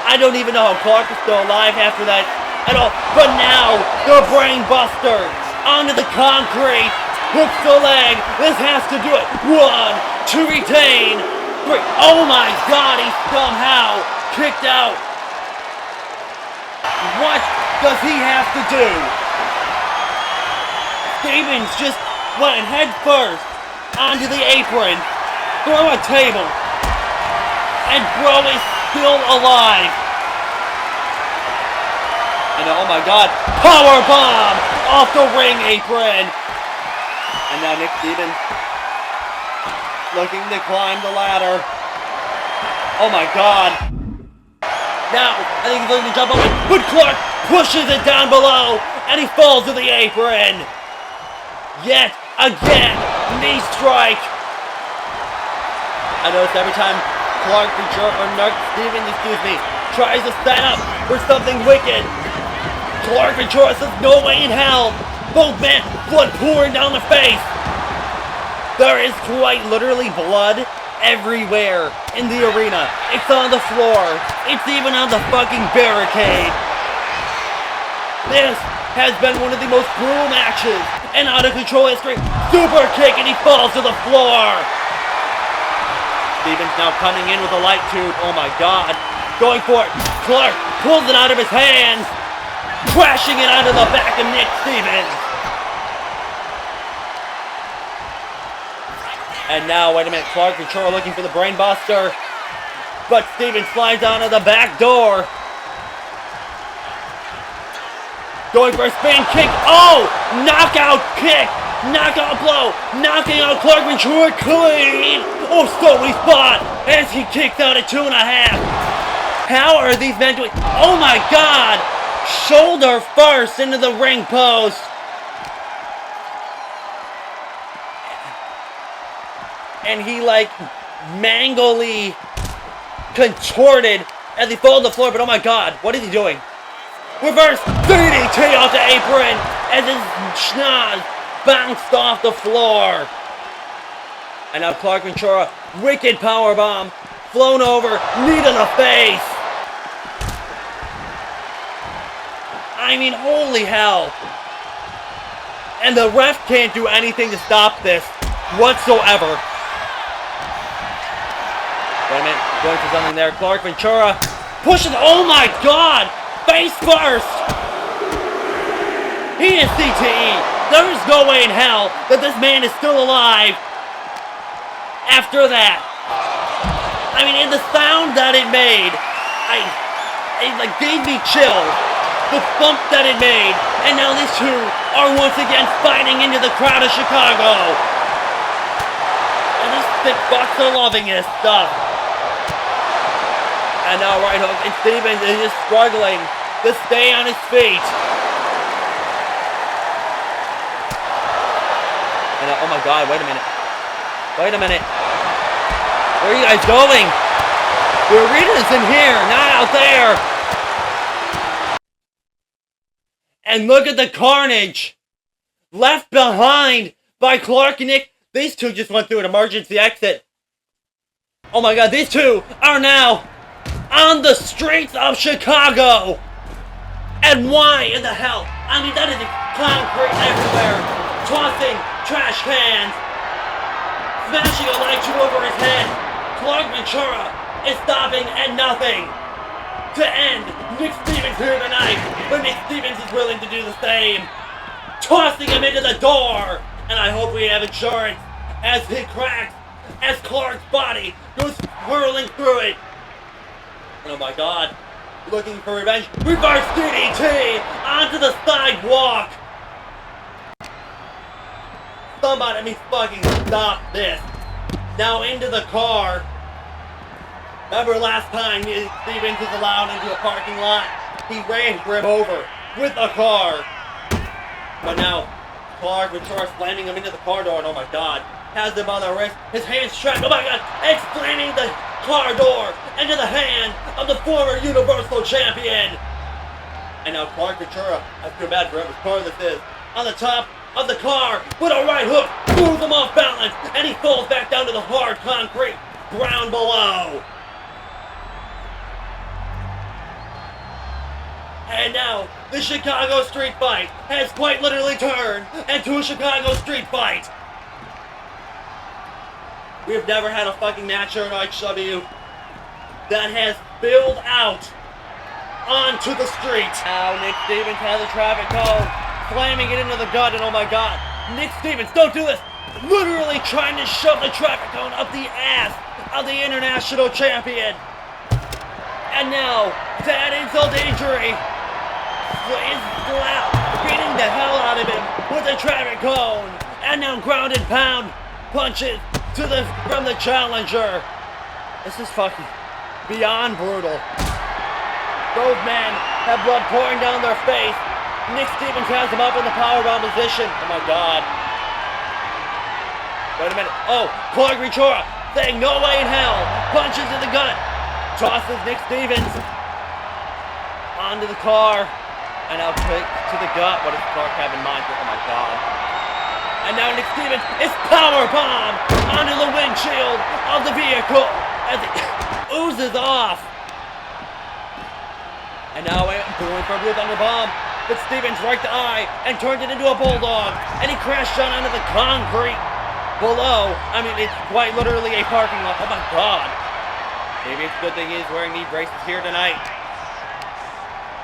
I don't even know how Clark is still alive after that at all. But now the brain buster onto the concrete. Hooks the leg. This has to do it. 1 to retain. 3. Oh my God, he somehow kicked out. What does he have to do? Stevens just went head first onto the apron, through a table, and bro is still alive. And oh my God, power bomb off the ring apron. And now Nick Stevens looking to climb the ladder. Oh my God. Now, I think he's looking to jump over, but Clark pushes it down below, and he falls to the apron. Yet again, knee strike. I notice every time Clark Stevens, tries to set up for something wicked, Clark Ventura says no way in hell. Both men, blood pouring down the face. There is quite literally blood everywhere in the arena. It's on the floor. It's even on the fucking barricade. This has been one of the most brutal matches in out of control history. Super kick and he falls to the floor. Stevens now coming in with a light tube. Oh my God. Going for it. Clark pulls it out of his hands. Crashing it onto the back of Nick Stevens. And now, wait a minute, Clark Ventura looking for the brain buster. But Stevens slides onto the back door. Going for a spin kick. Oh! Knockout kick! Knockout blow! Knocking out Clark Ventura clean! Oh, Stony spot! As he kicks out at 2.5. How are these men doing? Oh my God! Shoulder first into the ring post. And he like mangly contorted as he fell on the floor, but oh my God, what is he doing? Reverse DDT off the apron as his schnoz bounced off the floor. And now Clark Ventura, wicked powerbomb, flown over, knee to the face. I mean, holy hell. And the ref can't do anything to stop this whatsoever. Wait a minute, going for something there. Clark Ventura pushes, oh my God, face first. He is CTE. There is no way in hell that this man is still alive after that. I mean, in the sound that it made, it like gave me chills. The thump that it made, and now these two are once again fighting into the crowd of Chicago. And these thick bucks are loving this stuff. And now right hook, and Stevens is just struggling to stay on his feet. And oh my God, wait a minute. Wait a minute. Where are you guys going? The arena's in here, not out there. And look at the carnage left behind by Clark and Nick. These two just went through an emergency exit. Oh my God, these two are now on the streets of Chicago. And why in the hell? I mean, that is concrete everywhere. Tossing trash cans. Smashing a light tube over his head. Clark Ventura is stopping at nothing to end Nick Stevens here tonight, but Nick Stevens is willing to do the same. Tossing him into the door And I hope we have insurance as he cracks, as Clark's body goes whirling through it. Oh my god. Looking for revenge. Reverse DDT onto the sidewalk. Somebody fucking stop this. Now into the car. Remember last time Stevens was allowed into a parking lot? He ran him over with a car. But now, Clark with Charles slamming him into the car door, and oh my god, has him on the wrist, his hands trapped, oh my god, and slamming the car door into the hand of the former Universal Champion. And now Clark Ventura, I feel bad for whoever's car this is, on the top of the car with a right hook, throws him off balance, and he falls back down to the hard concrete ground below. And now, the Chicago street fight has quite literally turned into a Chicago street fight. We've never had a fucking match here in IHW that has spilled out onto the street. Now Nick Stevens has a traffic cone, slamming it into the gut, and oh my god, Nick Stevens, don't do this! Literally trying to shove the traffic cone up the ass of the International Champion. And now, to add insult to injury, is beating the hell out of him with a traffic cone, and now ground and pound punches from the challenger. This is fucking beyond brutal. Both men have blood pouring down their face. Nick Stevens has him up in the powerbomb position. Oh my god. Wait a minute. Oh, Clark Ventura saying no way in hell. Punches in the gut. Tosses Nick Stevens onto the car. And now to the gut. What does Clark have in mind? Oh my god. And now Nick Stevens is powerbomb onto the windshield of the vehicle as it oozes off. And now going for a Blue Thunder bomb. But Stevens right the eye and turned it into a bulldog. And he crashed down onto the concrete below. I mean, it's quite literally a parking lot. Oh my god. Maybe it's a good thing he's wearing knee braces here tonight.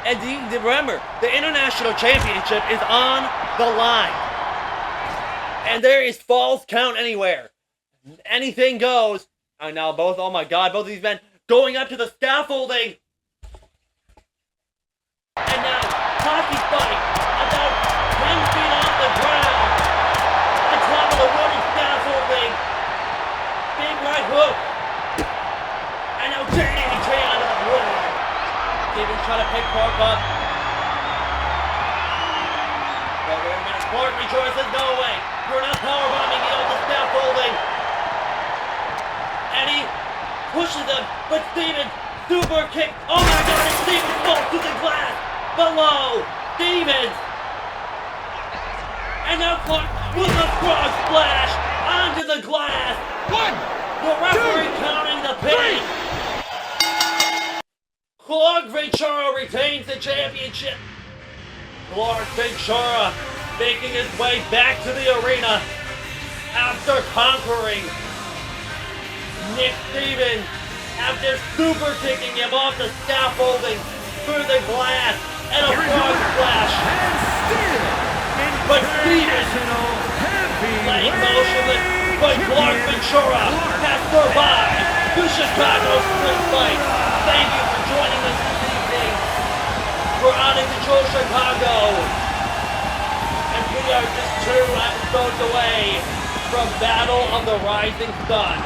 And remember, the International Championship is on the line. And there is false count anywhere. Anything goes. And now oh my god, both of these men going up to the scaffolding. And now, hockey fight about 10 feet off the ground. On top of the wooden scaffolding. Big right hook. And now DDT onto the floor. Stevens trying to pick Clark up. But wait a minute, Clark rejoices, no way. You're not powerbombing me on the scaffolding. And he pushes him, but Stevens, super kick. Oh my god, and Stevens falls to the glass below Stevens. And now Clark with a frog splash onto the glass. The referee counting the pin. Clark Ventura retains the championship. Clark Ventura making his way back to the arena after conquering Nick Stevens after super kicking him off the scaffolding through the glass and a frog splash. But Stevens laying motionless, but Clark Ventura has survived the Chicago street fight. Thank you for joining us this evening for Out of Control Chicago. And we are just 2 episodes away from Battle of the Rising Sun.